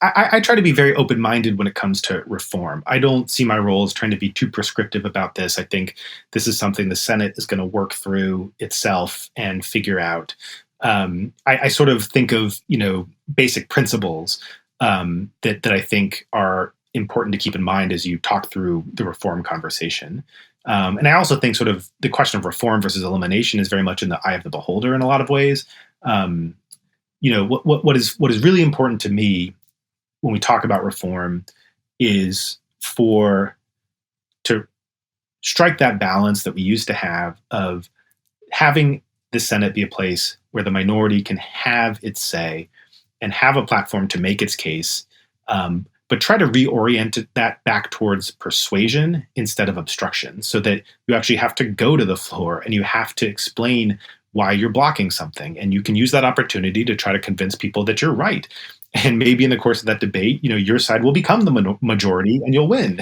I try to be very open-minded when it comes to reform. I don't see my role as trying to be too prescriptive about this. I think this is something the Senate is going to work through itself and figure out. I sort of think of, basic principles that I think are important to keep in mind as you talk through the reform conversation. And I also think sort of the question of reform versus elimination is very much in the eye of the beholder in a lot of ways. What is really important to me when we talk about reform is to strike that balance that we used to have of having the Senate be a place where the minority can have its say and have a platform to make its case, but try to reorient that back towards persuasion instead of obstruction, so that you actually have to go to the floor and you have to explain why you're blocking something. And you can use that opportunity to try to convince people that you're right. And maybe in the course of that debate, your side will become the majority and you'll win.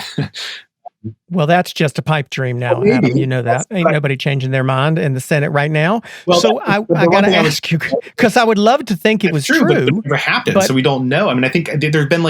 Well, that's just a pipe dream now, well, Adam. You know that. Ain't nobody changing their mind in the Senate right now. Well, so I got to ask you, because I would love to think it was true. But it never happened, so we don't know. I mean, I think there's been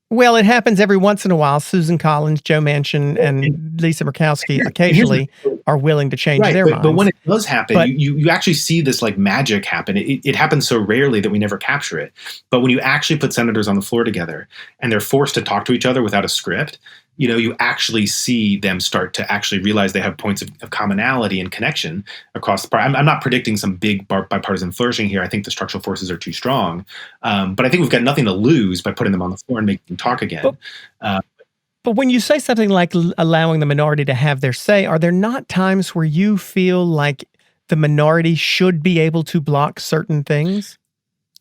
Well, it happens every once in a while. Susan Collins, Joe Manchin, and Lisa Murkowski occasionally are willing to change their minds. But when it does happen, you actually see this magic happen. It happens so rarely that we never capture it. But when you actually put senators on the floor together and they're forced to talk to each other without a script, you actually see them start to actually realize they have points of commonality and connection across the party. I'm not predicting some big bipartisan flourishing here. I think the structural forces are too strong. But I think we've got nothing to lose by putting them on the floor and making them talk again. But when you say something like allowing the minority to have their say, are there not times where you feel like the minority should be able to block certain things?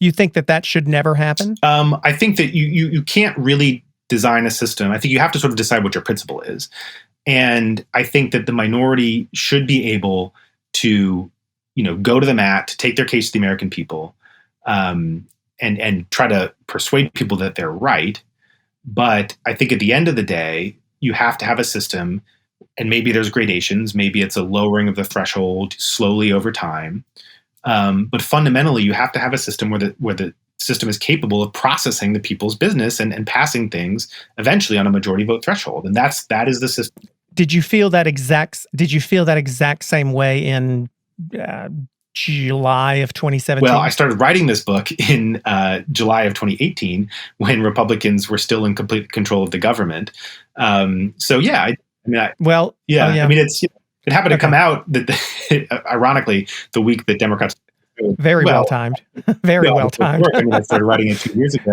You think that should never happen? I think that you can't really design a system. I think you have to sort of decide what your principle is. And I think that the minority should be able to, go to the mat, to take their case to the American people, and try to persuade people that they're right. But I think at the end of the day, you have to have a system, and maybe there's gradations, maybe it's a lowering of the threshold slowly over time. But fundamentally, you have to have a system where the system is capable of processing the people's business and passing things eventually on a majority vote threshold. And that is the system. Did you feel that exact same way in July of 2017? Well, I started writing this book in July of 2018 when Republicans were still in complete control of the government. I mean, it happened to come out that ironically the week that Democrats. Very well timed. Very well timed. I mean, I started writing it 2 years ago.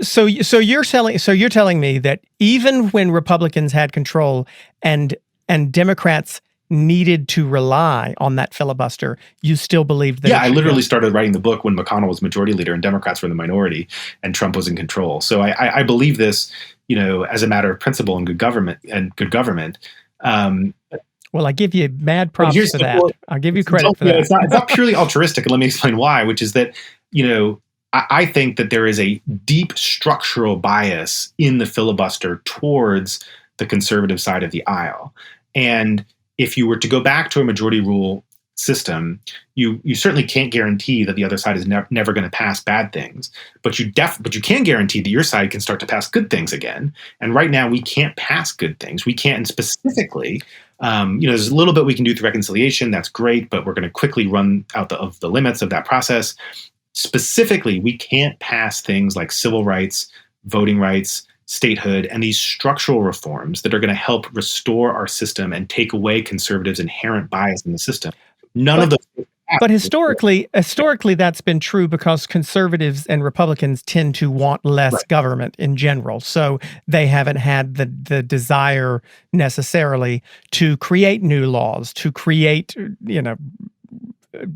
So you're telling me that even when Republicans had control and Democrats needed to rely on that filibuster, you still believed that? Yeah, I literally started writing the book when McConnell was majority leader and Democrats were in the minority and Trump was in control. So I believe this, as a matter of principle and good government. Well, I give you mad But props for that. I'll give you credit for that. It's not purely altruistic, and let me explain why, which is that, I think that there is a deep structural bias in the filibuster towards the conservative side of the aisle. And if you were to go back to a majority rule system, you certainly can't guarantee that the other side is never going to pass bad things, but you can guarantee that your side can start to pass good things again. And right now we can't pass good things. We can't, and specifically, there's a little bit we can do through reconciliation. That's great, but we're going to quickly run out of the limits of that process. Specifically, we can't pass things like civil rights, voting rights, statehood, and these structural reforms that are going to help restore our system and take away conservatives' inherent bias in the system. None of those. But historically, that's been true because conservatives and Republicans tend to want less government in general. So they haven't had the desire necessarily to create new laws, to create,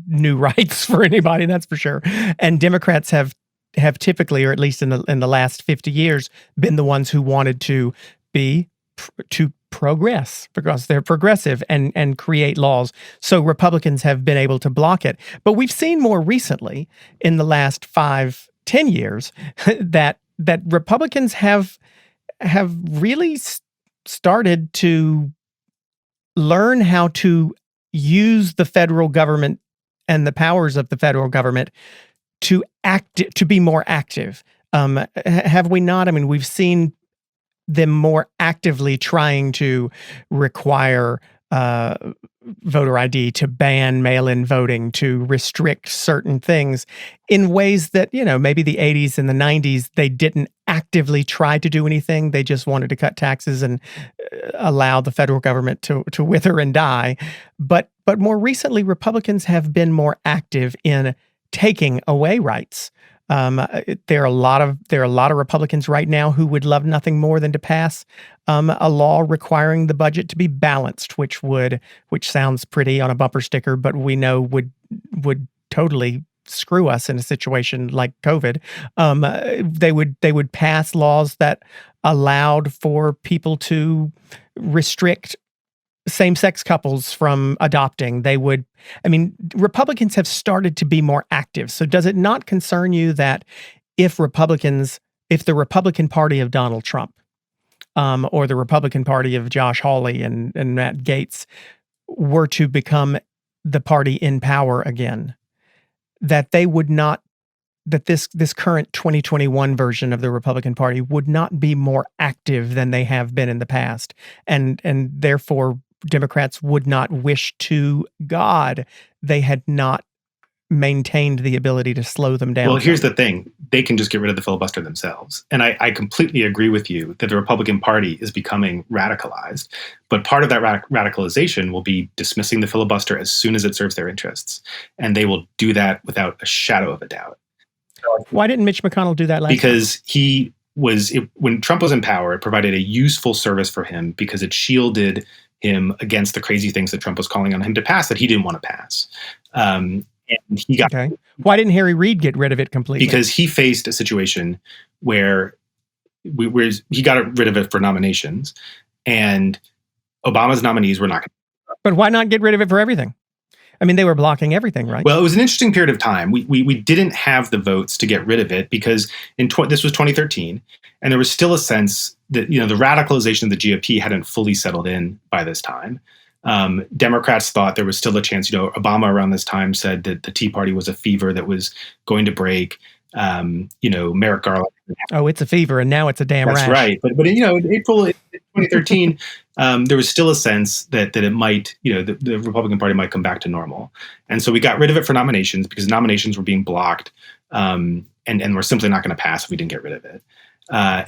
new rights for anybody, that's for sure. And Democrats have typically, or at least in the last 50 years, been the ones who wanted to progress because they're progressive and create laws. So Republicans have been able to block it. But we've seen more recently in the last 5-10 years that Republicans have really started to learn how to use the federal government and the powers of the federal government to be more active. Have we not? I mean, we've seen them more actively trying to require voter ID, to ban mail-in voting, to restrict certain things in ways that, maybe the 80s and the 90s, they didn't actively try to do anything. They just wanted to cut taxes and allow the federal government to wither and die. But more recently, Republicans have been more active in taking away rights. There are a lot of Republicans right now who would love nothing more than to pass a law requiring the budget to be balanced, which sounds pretty on a bumper sticker, but we know would totally screw us in a situation like COVID. They would pass laws that allowed for people to restrict same-sex couples from adopting. Republicans have started to be more active. So does it not concern you that if the Republican Party of Donald Trump, or the Republican Party of Josh Hawley and Matt Gaetz were to become the party in power again, that this current 2021 version of the Republican Party would not be more active than they have been in the past, and therefore Democrats would not wish to God they had not maintained the ability to slow them down? Well, here's the thing. They can just get rid of the filibuster themselves. And I completely agree with you that the Republican Party is becoming radicalized. But part of that radicalization will be dismissing the filibuster as soon as it serves their interests. And they will do that without a shadow of a doubt. Why didn't Mitch McConnell do that last time? Because when Trump was in power, it provided a useful service for him because it shielded him against the crazy things that Trump was calling on him to pass that he didn't want to pass. And he got. Okay. Why didn't Harry Reid get rid of it completely? Because he faced a situation where he got rid of it for nominations, and Obama's nominees were not. But why not get rid of it for everything? I mean, they were blocking everything, right? Well, it was an interesting period of time. We didn't have the votes to get rid of it because this was 2013, and there was still a sense that the radicalization of the GOP hadn't fully settled in by this time. Democrats thought there was still a chance. Obama around this time said that the Tea Party was a fever that was going to break. Merrick Garland. Oh, it's a fever, and now it's a damn rash. That's right. But in April 2013, there was still a sense that it might, the Republican Party might come back to normal. And so we got rid of it for nominations because nominations were being blocked, and we're simply not going to pass if we didn't get rid of it.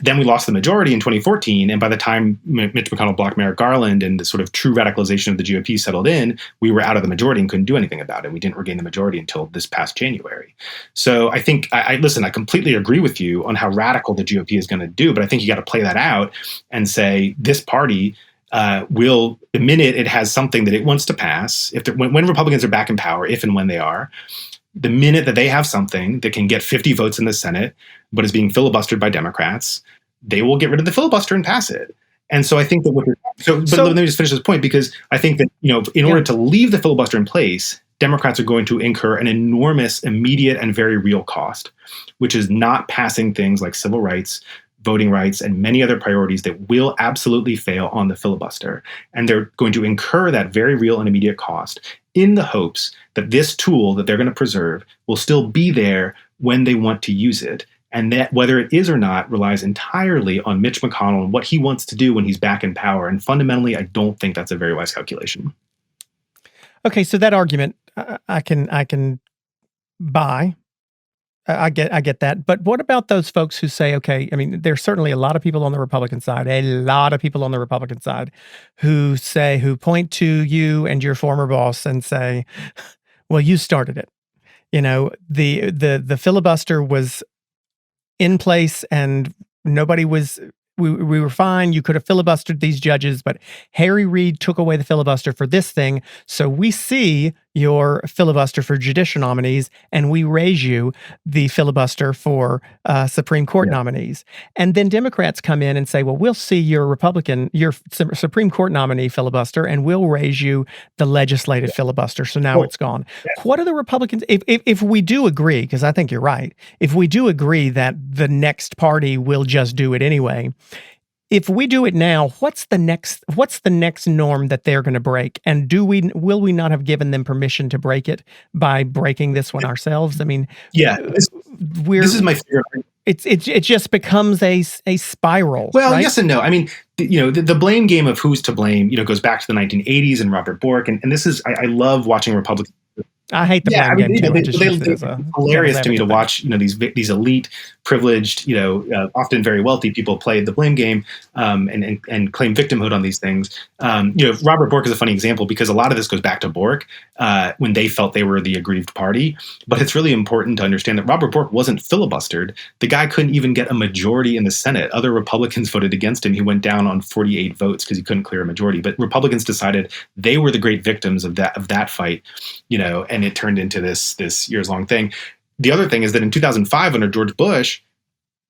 Then we lost the majority in 2014, and by the time Mitch McConnell blocked Merrick Garland and the sort of true radicalization of the GOP settled in, we were out of the majority and couldn't do anything about it. We didn't regain the majority until this past January. So I think, I completely agree with you on how radical the GOP is going to do, but I think you got to play that out and say this party will, the minute it has something that it wants to pass, when Republicans are back in power, if and when they are, the minute that they have something that can get 50 votes in the Senate, but is being filibustered by Democrats, they will get rid of the filibuster and pass it. And so I think that but let me just finish this point, because I think that, in order to leave the filibuster in place, Democrats are going to incur an enormous, immediate, and very real cost, which is not passing things like civil rights, voting rights, and many other priorities that will absolutely fail on the filibuster. And they're going to incur that very real and immediate cost in the hopes that this tool that they're going to preserve will still be there when they want to use it. And that whether it is or not relies entirely on Mitch McConnell and what he wants to do when he's back in power. And fundamentally, I don't think that's a very wise calculation. Okay, so that argument I can buy. I get that. But what about those folks who say, okay, I mean, there's certainly a lot of people on the Republican side, who point to you and your former boss and say, well, you started it. The filibuster was in place and nobody was, we were fine. You could have filibustered these judges, but Harry Reid took away the filibuster for this thing. So we see your filibuster for judicial nominees and we raise you the filibuster for Supreme Court nominees. And then Democrats come in and say, well, we'll see your Supreme Court nominee filibuster and we'll raise you the legislative filibuster. So now it's gone. What are the Republicans, if we do agree, because I think you're right, if we do agree that the next party will just do it anyway, if we do it now, what's the next norm that they're going to break? And will we not have given them permission to break it by breaking this one ourselves? I mean, this is my favorite. It just becomes a spiral. Well, right? Yes and no. I mean, the blame game of who's to blame, goes back to the 1980s and Robert Bork. And this is, I love watching Republicans. I hate the blame game too. It's hilarious to me to watch, these elite, privileged, often very wealthy people play the blame game and claim victimhood on these things. Robert Bork is a funny example because a lot of this goes back to Bork when they felt they were the aggrieved party. But it's really important to understand that Robert Bork wasn't filibustered. The guy couldn't even get a majority in the Senate. Other Republicans voted against him. He went down on 48 votes because he couldn't clear a majority. But Republicans decided they were the great victims of that fight, and it turned into this years-long thing. The other thing is that in 2005, under George Bush,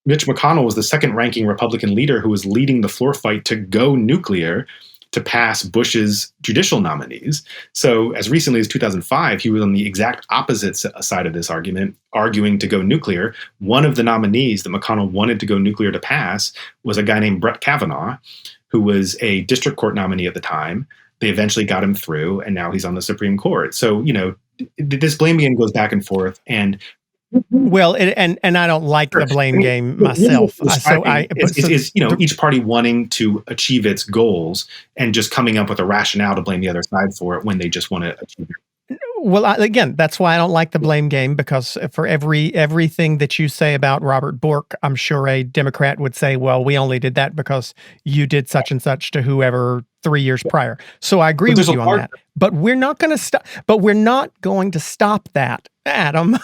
Mitch McConnell was the second-ranking Republican leader who was leading the floor fight to go nuclear to pass Bush's judicial nominees. So as recently as 2005, he was on the exact opposite side of this argument, arguing to go nuclear. One of the nominees that McConnell wanted to go nuclear to pass was a guy named Brett Kavanaugh, who was a district court nominee at the time. They eventually got him through, and now he's on the Supreme Court. So, this blame game goes back and forth. And well, and I don't like the blame game myself. Each party wanting to achieve its goals and just coming up with a rationale to blame the other side for it when they just want to achieve it. Well, again, that's why I don't like the blame game, because for everything that you say about Robert Bork, I'm sure a Democrat would say, well, we only did that because you did such and such to whoever 3 years prior. So I agree with you on that. But we're not going to stop. But we're not going to stop that, Adam,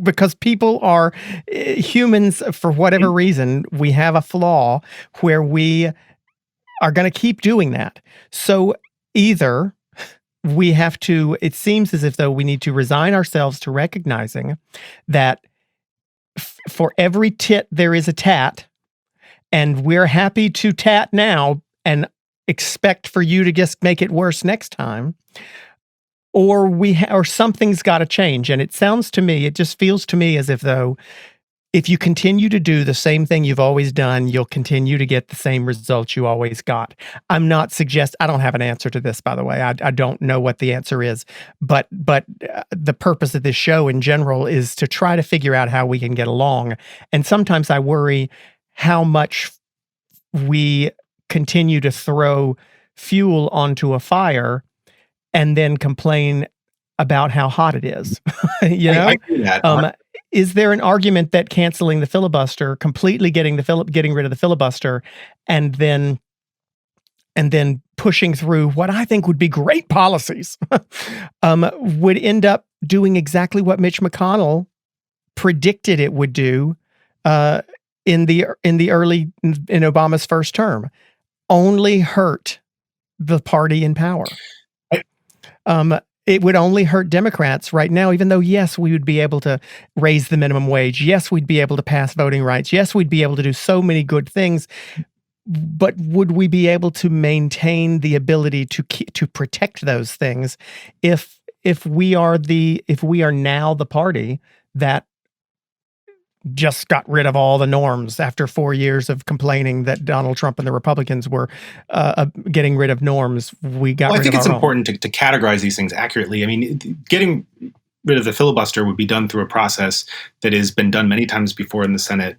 because people are humans. For whatever reason, we have a flaw where we are going to keep doing that. So either we have to, it seems as if though we need to resign ourselves to recognizing that for every tit there is a tat, and we're happy to tat now and expect for you to just make it worse next time, or something's got to change. And it sounds to me, it just feels to me as if though if you continue to do the same thing you've always done, you'll continue to get the same results you always got. I'm not I don't have an answer to this, by the way. I don't know what the answer is, but the purpose of this show in general is to try to figure out how we can get along. And sometimes I worry how much we continue to throw fuel onto a fire and then complain about how hot it is. I do that. Is there an argument that canceling the filibuster, completely getting rid of the filibuster, and then pushing through what I think would be great policies, would end up doing exactly what Mitch McConnell predicted it would do in Obama's first term? Only hurt the party in power. It would only hurt Democrats right now, even though, yes, we would be able to raise the minimum wage. Yes, we'd be able to pass voting rights. Yes, we'd be able to do so many good things. but would we be able to maintain the ability to protect those things if we are now the party that just got rid of all the norms after 4 years of complaining that Donald Trump and the Republicans were getting rid of norms? We got Well, I rid think of it's our important to categorize these things accurately. I mean, getting rid of the filibuster would be done through a process that has been done many times before in the Senate's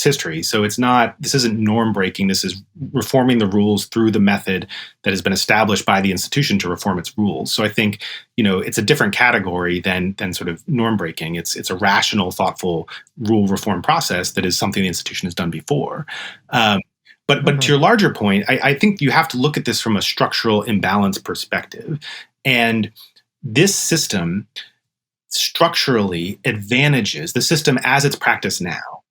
history. So this isn't norm breaking. This is reforming the rules through the method that has been established by the institution to reform its rules. So I think, it's a different category than sort of norm breaking. It's a rational, thoughtful rule reform process that is something the institution has done before. But to your larger point, I think you have to look at this from a structural imbalance perspective. And this system structurally advantages, the system as it's practiced now,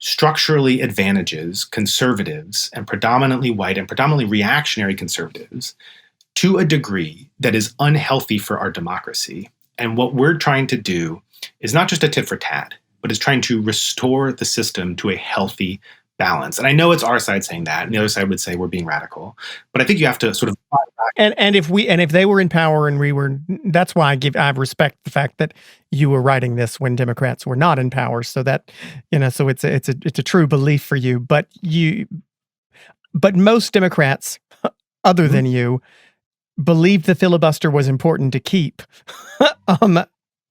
structurally advantages conservatives and predominantly white and predominantly reactionary conservatives to a degree that is unhealthy for our democracy. And what we're trying to do is not just a tit for tat, but is trying to restore the system to a healthy balance. And I know it's our side saying that, and the other side would say we're being radical. But I think you have to sort of and if they were in power and we were, that's why I respect the fact that you were writing this when Democrats were not in power, so that so it's a true belief for you. But most Democrats, other than you, believed the filibuster was important to keep.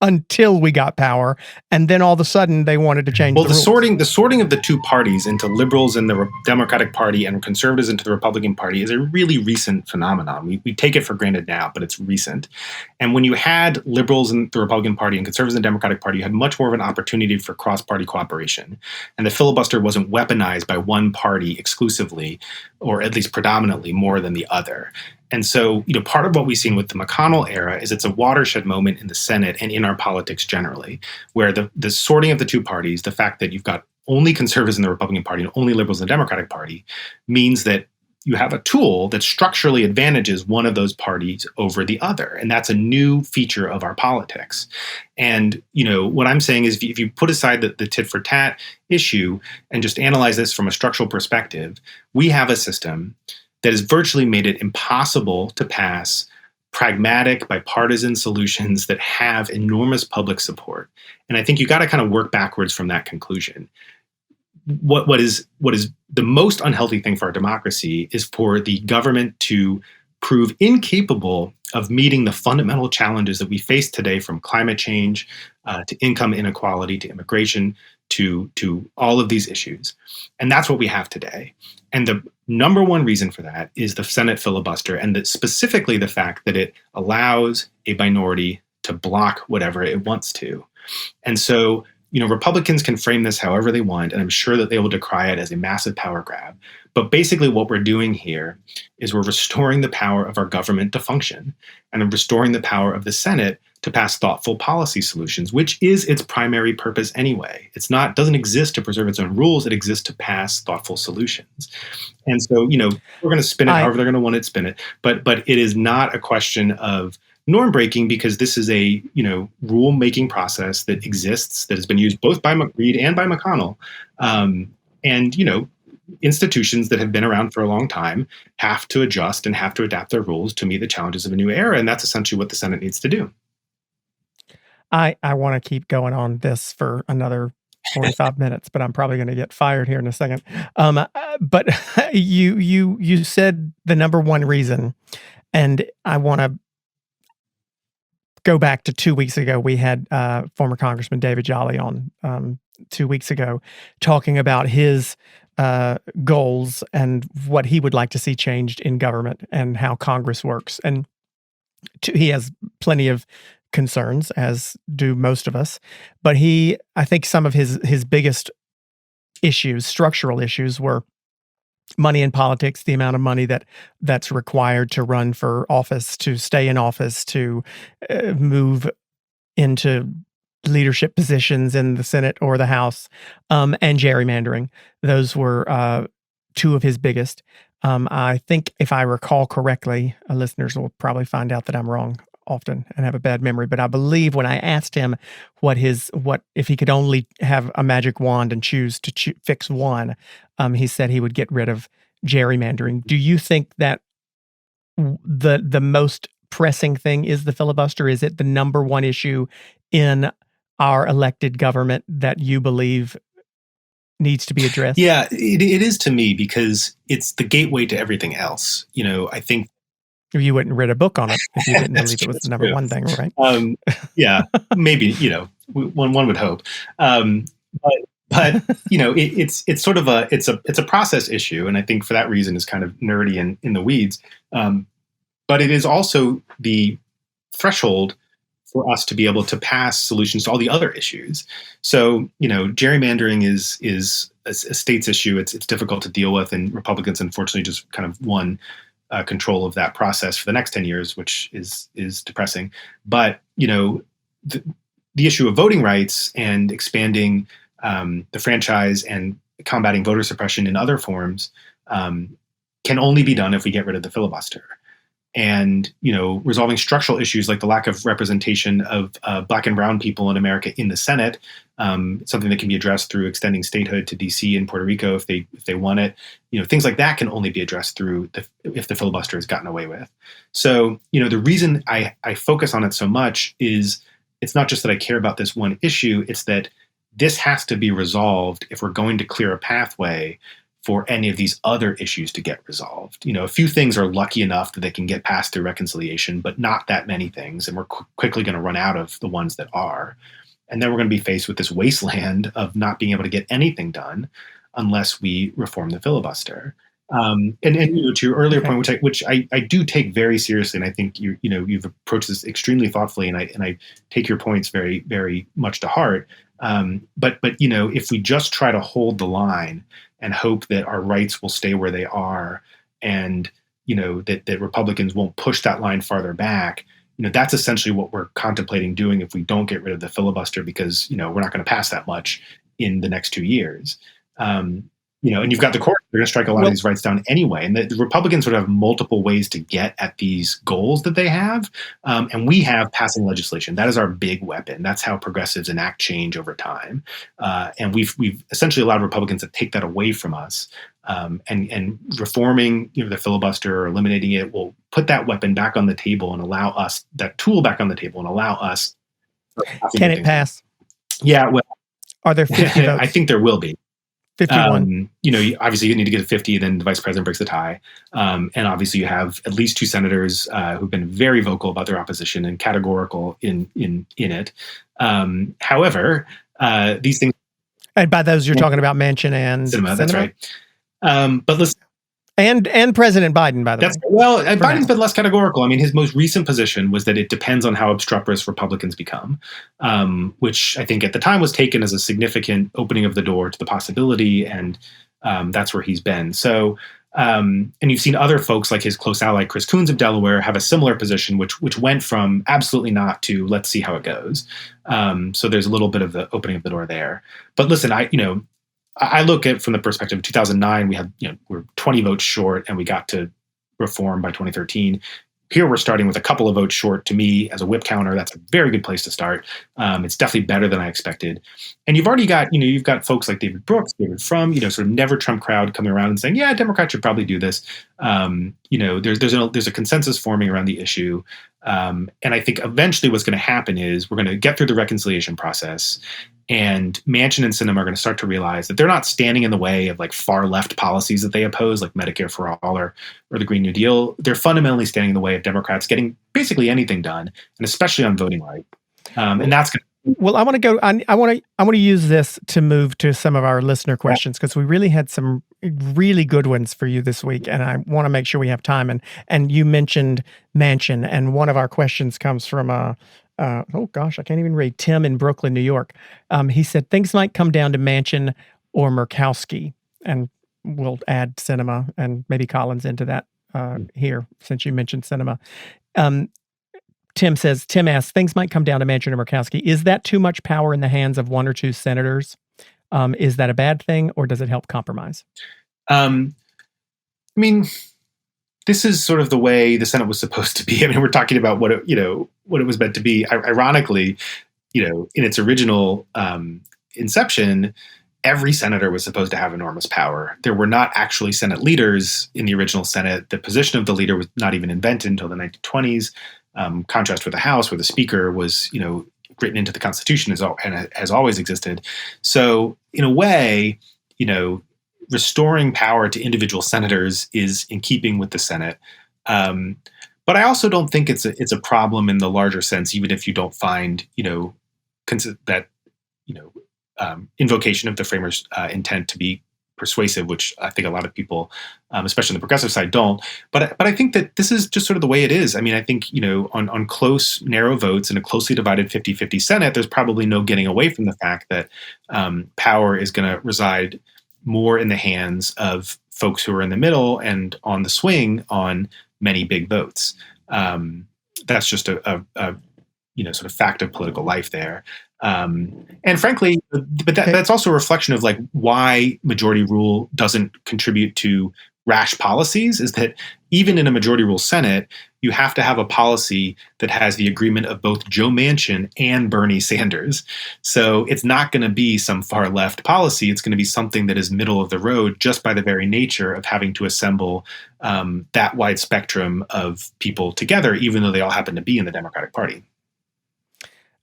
Until we got power, and then all of a sudden they wanted to change the rules. The sorting of the two parties into liberals in the Democratic Party and conservatives into the Republican Party is a really recent phenomenon. We take it for granted now, but it's recent. And when you had liberals in the Republican Party and conservatives in the Democratic Party, you had much more of an opportunity for cross-party cooperation. And the filibuster wasn't weaponized by one party exclusively, or at least predominantly, more than the other. And so, part of what we've seen with the McConnell era is it's a watershed moment in the Senate and in our politics generally, where the sorting of the two parties, the fact that you've got only conservatives in the Republican Party and only liberals in the Democratic Party, means that you have a tool that structurally advantages one of those parties over the other. And that's a new feature of our politics. And, what I'm saying is if you put aside the tit for tat issue and just analyze this from a structural perspective, we have a system that has virtually made it impossible to pass pragmatic, bipartisan solutions that have enormous public support. And I think you got to kind of work backwards from that conclusion. What is the most unhealthy thing for our democracy is for the government to prove incapable of meeting the fundamental challenges that we face today, from climate change to income inequality to immigration to all of these issues. And that's what we have today. And the number one reason for that is the Senate filibuster, and that specifically the fact that it allows a minority to block whatever it wants to. And so, Republicans can frame this however they want, and I'm sure that they will decry it as a massive power grab. But basically what we're doing here is we're restoring the power of our government to function, and restoring the power of the Senate to pass thoughtful policy solutions, which is its primary purpose anyway. Doesn't exist to preserve its own rules. It exists to pass thoughtful solutions. And so, we're going to spin it however they're going to want to spin it. But it is not a question of norm breaking, because this is a, rule making process that exists, that has been used both by Reid and by McConnell. Institutions that have been around for a long time have to adjust and have to adapt their rules to meet the challenges of a new era. And that's essentially what the Senate needs to do. I want to keep going on this for another 45 minutes, but I'm probably going to get fired here in a second. But you said the number one reason, and I want to go back to 2 weeks ago. We had former Congressman David Jolly on 2 weeks ago talking about his goals and what he would like to see changed in government and how Congress works. And he has plenty of concerns, as do most of us. But I think some of his biggest issues, structural issues, were money in politics, the amount of money that's required to run for office, to stay in office, to move into leadership positions in the Senate or the House, and gerrymandering. Those were two of his biggest. I think, if I recall correctly, listeners will probably find out that I'm wrong often and have a bad memory, but I believe when I asked him what if he could only have a magic wand and choose to fix one, he said he would get rid of gerrymandering. Do you think that the most pressing thing is the filibuster? Is it the number one issue in our elected government that you believe needs to be addressed? Yeah, it is to me, because it's the gateway to everything else. I think You wouldn't read a book on it if you didn't that's believe it true. was the That's number true. one thing, right? Yeah, maybe, one would hope. But it's sort of it's a process issue, and I think for that reason is kind of nerdy and in the weeds. But it is also the threshold for us to be able to pass solutions to all the other issues. So, gerrymandering is a state's issue. It's difficult to deal with, and Republicans unfortunately just kind of won control of that process for the next 10 years, which is depressing. But the issue of voting rights and expanding the franchise and combating voter suppression in other forms can only be done if we get rid of the filibuster. And resolving structural issues like the lack of representation of Black and brown people in America in the Senate, something that can be addressed through extending statehood to DC and Puerto Rico if they want it. Things like that can only be addressed through if the filibuster is gotten away with. So the reason I focus on it so much is it's not just that I care about this one issue; it's that this has to be resolved if we're going to clear a pathway for any of these other issues to get resolved. A few things are lucky enough that they can get passed through reconciliation, but not that many things. And we're quickly going to run out of the ones that are. And then we're going to be faced with this wasteland of not being able to get anything done unless we reform the filibuster. And to your earlier point, which I do take very seriously, and I think you've approached this extremely thoughtfully, and I take your points very, very much to heart. But if we just try to hold the line and hope that our rights will stay where they are, and that Republicans won't push that line farther back, that's essentially what we're contemplating doing if we don't get rid of the filibuster, because we're not going to pass that much in the next 2 years. And you've got the court; they're going to strike a lot of these rights down anyway. And the Republicans would have multiple ways to get at these goals that they have. And we have passing legislation. That is our big weapon. That's how progressives enact change over time. And we've essentially allowed Republicans to take that away from us. And reforming the filibuster or eliminating it will put that weapon back on the table and allow us that tool back on the table and allow us. Can it pass? Yeah. Well, are there 50 votes? I think there will be. 51. Obviously you need to get to 50, then the vice president breaks the tie. And obviously you have at least two senators who've been very vocal about their opposition and categorical in it. However, these things. And by those, you're talking about Manchin and Sinema? That's right. But listen. And President Biden, by the way. Well, Biden's been less categorical. I mean, his most recent position was that it depends on how obstreperous Republicans become, which I think at the time was taken as a significant opening of the door to the possibility, and that's where he's been. So, and you've seen other folks like his close ally, Chris Coons of Delaware, have a similar position, which went from absolutely not to let's see how it goes. So there's a little bit of the opening of the door there. But listen, I look at it from the perspective of 2009, we're 20 votes short and we got to reform by 2013. Here we're starting with a couple of votes short. To me, as a whip counter, that's a very good place to start. It's definitely better than I expected. And you've already got, you've got folks like David Brooks, David Frum, sort of never Trump crowd coming around and saying, yeah, Democrats should probably do this. There's a consensus forming around the issue. And I think eventually what's going to happen is we're going to get through the reconciliation process, and Manchin and Sinema are going to start to realize that they're not standing in the way of like far left policies that they oppose, like Medicare for All or the Green New Deal. They're fundamentally standing in the way of Democrats getting basically anything done, and especially on voting rights. And that's going to. Well, I want to go. I want to use this to move to some of our listener questions, because we really had some really good ones for you this week, and I want to make sure we have time. And you mentioned Manchin, and one of our questions comes from oh gosh, I can't even read. Tim in Brooklyn, New York. He said things might come down to Manchin or Murkowski, and we'll add Sinema and maybe Collins into that here, since you mentioned Sinema. Tim asks, things might come down to Manchin or Murkowski. Is that too much power in the hands of one or two senators? Is that a bad thing, or does it help compromise? I mean, this is sort of the way the Senate was supposed to be. I mean, we're talking about what it was meant to be. Ironically, in its original inception, every senator was supposed to have enormous power. There were not actually Senate leaders in the original Senate. The position of the leader was not even invented until the 1920s. Contrast with the House, where the Speaker was, written into the Constitution and has always existed. So, in a way, restoring power to individual senators is in keeping with the Senate. But I also don't think it's a problem in the larger sense, even if you don't find, that invocation of the framers' intent to be persuasive, which I think a lot of people, especially on the progressive side, don't. But I think that this is just sort of the way it is. I mean, I think, on close, narrow votes in a closely divided 50-50 Senate, there's probably no getting away from the fact that power is going to reside more in the hands of folks who are in the middle and on the swing on many big votes. That's just a sort of fact of political life there. And frankly, but that's also a reflection of like why majority rule doesn't contribute to rash policies, is that even in a majority rule Senate, you have to have a policy that has the agreement of both Joe Manchin and Bernie Sanders. So it's not going to be some far left policy. It's going to be something that is middle of the road just by the very nature of having to assemble that wide spectrum of people together, even though they all happen to be in the Democratic Party.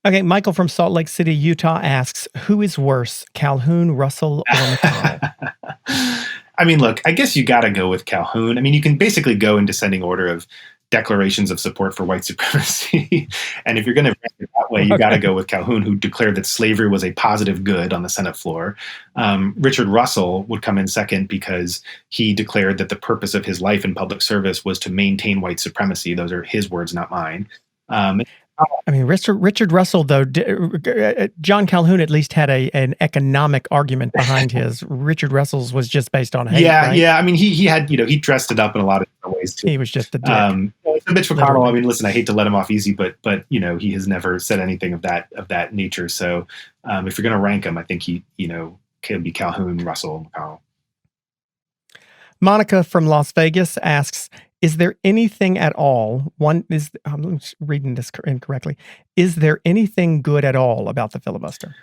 Okay, Michael from Salt Lake City, Utah asks, who is worse, Calhoun, Russell, or McConnell? I mean, look, I guess you got to go with Calhoun. I mean, you can basically go in descending order of declarations of support for white supremacy. And if you're going to rank it that way, you got to go with Calhoun, who declared that slavery was a positive good on the Senate floor. Richard Russell would come in second because he declared that the purpose of his life in public service was to maintain white supremacy. Those are his words, not mine. I mean, Richard Russell, though, John Calhoun at least had an economic argument behind his. Richard Russell's was just based on hate. Yeah, right? I mean, he had, he dressed it up in a lot of different ways too. He was just a dick. Mitch McConnell, I mean, listen, I hate to let him off easy, but he has never said anything of that nature. So if you're going to rank him, I think he can be Calhoun, Russell, McConnell. Monica from Las Vegas asks, is there anything at all, I'm reading this incorrectly, is there anything good at all about the filibuster?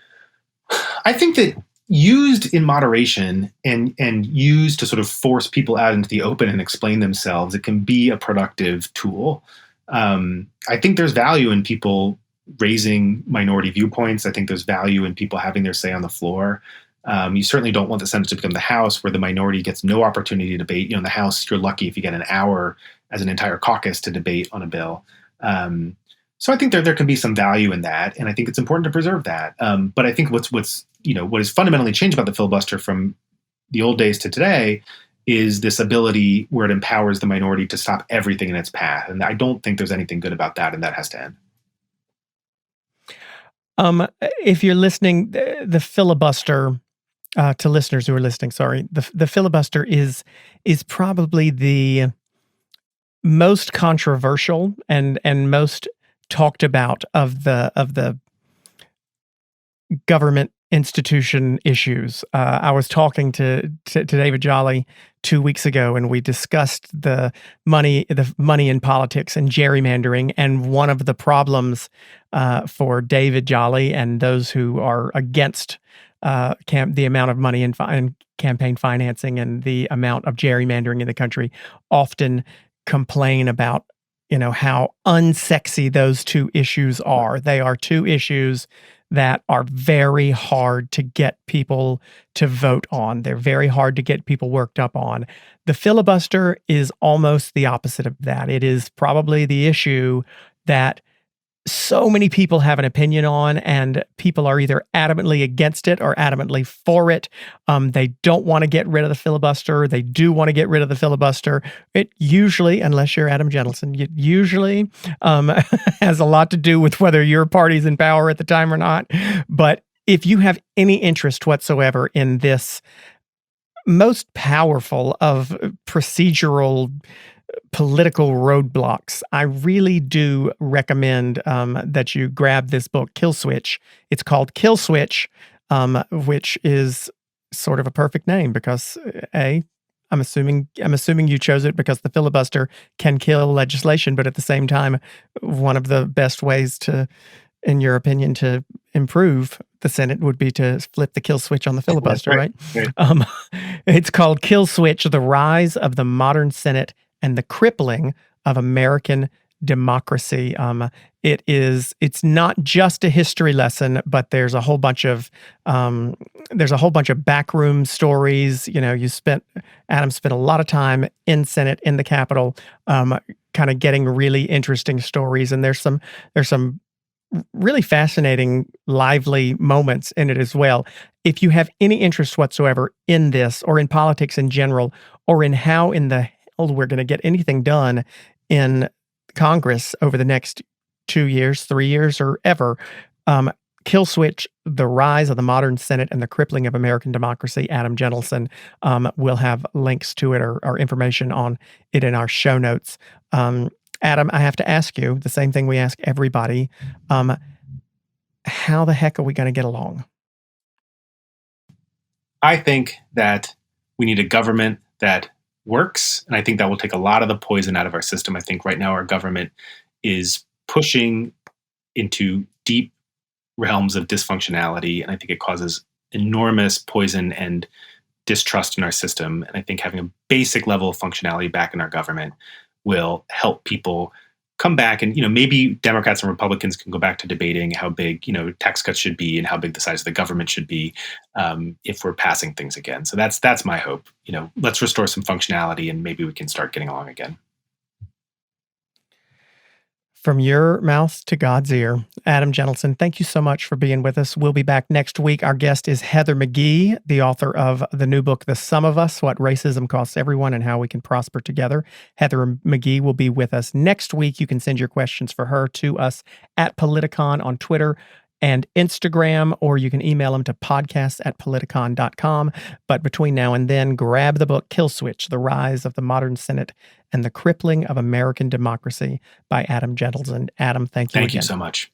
I think that used in moderation and used to sort of force people out into the open and explain themselves, it can be a productive tool. I think there's value in people raising minority viewpoints. I think there's value in people having their say on the floor. You certainly don't want the Senate to become the House where the minority gets no opportunity to debate. In the House, you're lucky if you get an hour as an entire caucus to debate on a bill. So I think there can be some value in that, and I think it's important to preserve that. But I think what is fundamentally changed about the filibuster from the old days to today is this ability where it empowers the minority to stop everything in its path. And I don't think there's anything good about that, and that has to end. If you're listening, the filibuster, to listeners who are listening, sorry, the filibuster is probably the most controversial and most talked about of the government institution issues. I was talking to David Jolly 2 weeks ago, and we discussed the money in politics and gerrymandering. And one of the problems for David Jolly and those who are against the amount of money in campaign financing and the amount of gerrymandering in the country often complain about, how unsexy those two issues are. They are two issues that are very hard to get people to vote on. They're very hard to get people worked up on. The filibuster is almost the opposite of that. It is probably the issue that so many people have an opinion on, and people are either adamantly against it or adamantly for it. They don't want to get rid of the filibuster. They do want to get rid of the filibuster. It usually, unless you're Adam Jentleson, it usually has a lot to do with whether your party's in power at the time or not. But if you have any interest whatsoever in this most powerful of procedural political roadblocks, I really do recommend that you grab this book, Kill Switch. It's called Kill Switch, which is sort of a perfect name because I'm assuming you chose it because the filibuster can kill legislation, but at the same time, one of the best ways to, in your opinion, to improve the Senate would be to flip the kill switch on the filibuster, right. right? It's called Kill Switch: The Rise of the Modern Senate and the Crippling of American Democracy. It's not just a history lesson, but there's a whole bunch of backroom stories. Adam spent a lot of time in Senate, in the Capitol, kind of getting really interesting stories, and there's some really fascinating, lively moments in it as well. If you have any interest whatsoever in this, or in politics in general, or in how in the hell we're going to get anything done in Congress over the next 2 years, 3 years, or ever, Kill Switch: The Rise of the Modern Senate and the Crippling of American Democracy. Adam Jentleson will have links to it or information on it in our show notes. Adam, I have to ask you the same thing we ask everybody. How the heck are we going to get along? I think that we need a government that works, and I think that will take a lot of the poison out of our system. I think right now our government is pushing into deep realms of dysfunctionality, and I think it causes enormous poison and distrust in our system. And I think having a basic level of functionality back in our government will help people come back, and maybe Democrats and Republicans can go back to debating how big tax cuts should be and how big the size of the government should be, if we're passing things again. So that's my hope. Let's restore some functionality, and maybe we can start getting along again. From your mouth to God's ear, Adam Jentleson, thank you so much for being with us. We'll be back next week. Our guest is Heather McGhee, the author of the new book, The Sum of Us: What Racism Costs Everyone and How We Can Prosper Together. Heather McGhee will be with us next week. You can send your questions for her to us at Politicon on Twitter and Instagram, or you can email them to podcast@politicon.com. But between now and then, grab the book Kill Switch: The Rise of the Modern Senate and the Crippling of American Democracy by Adam Jentleson. Adam, thank you again. Thank you so much.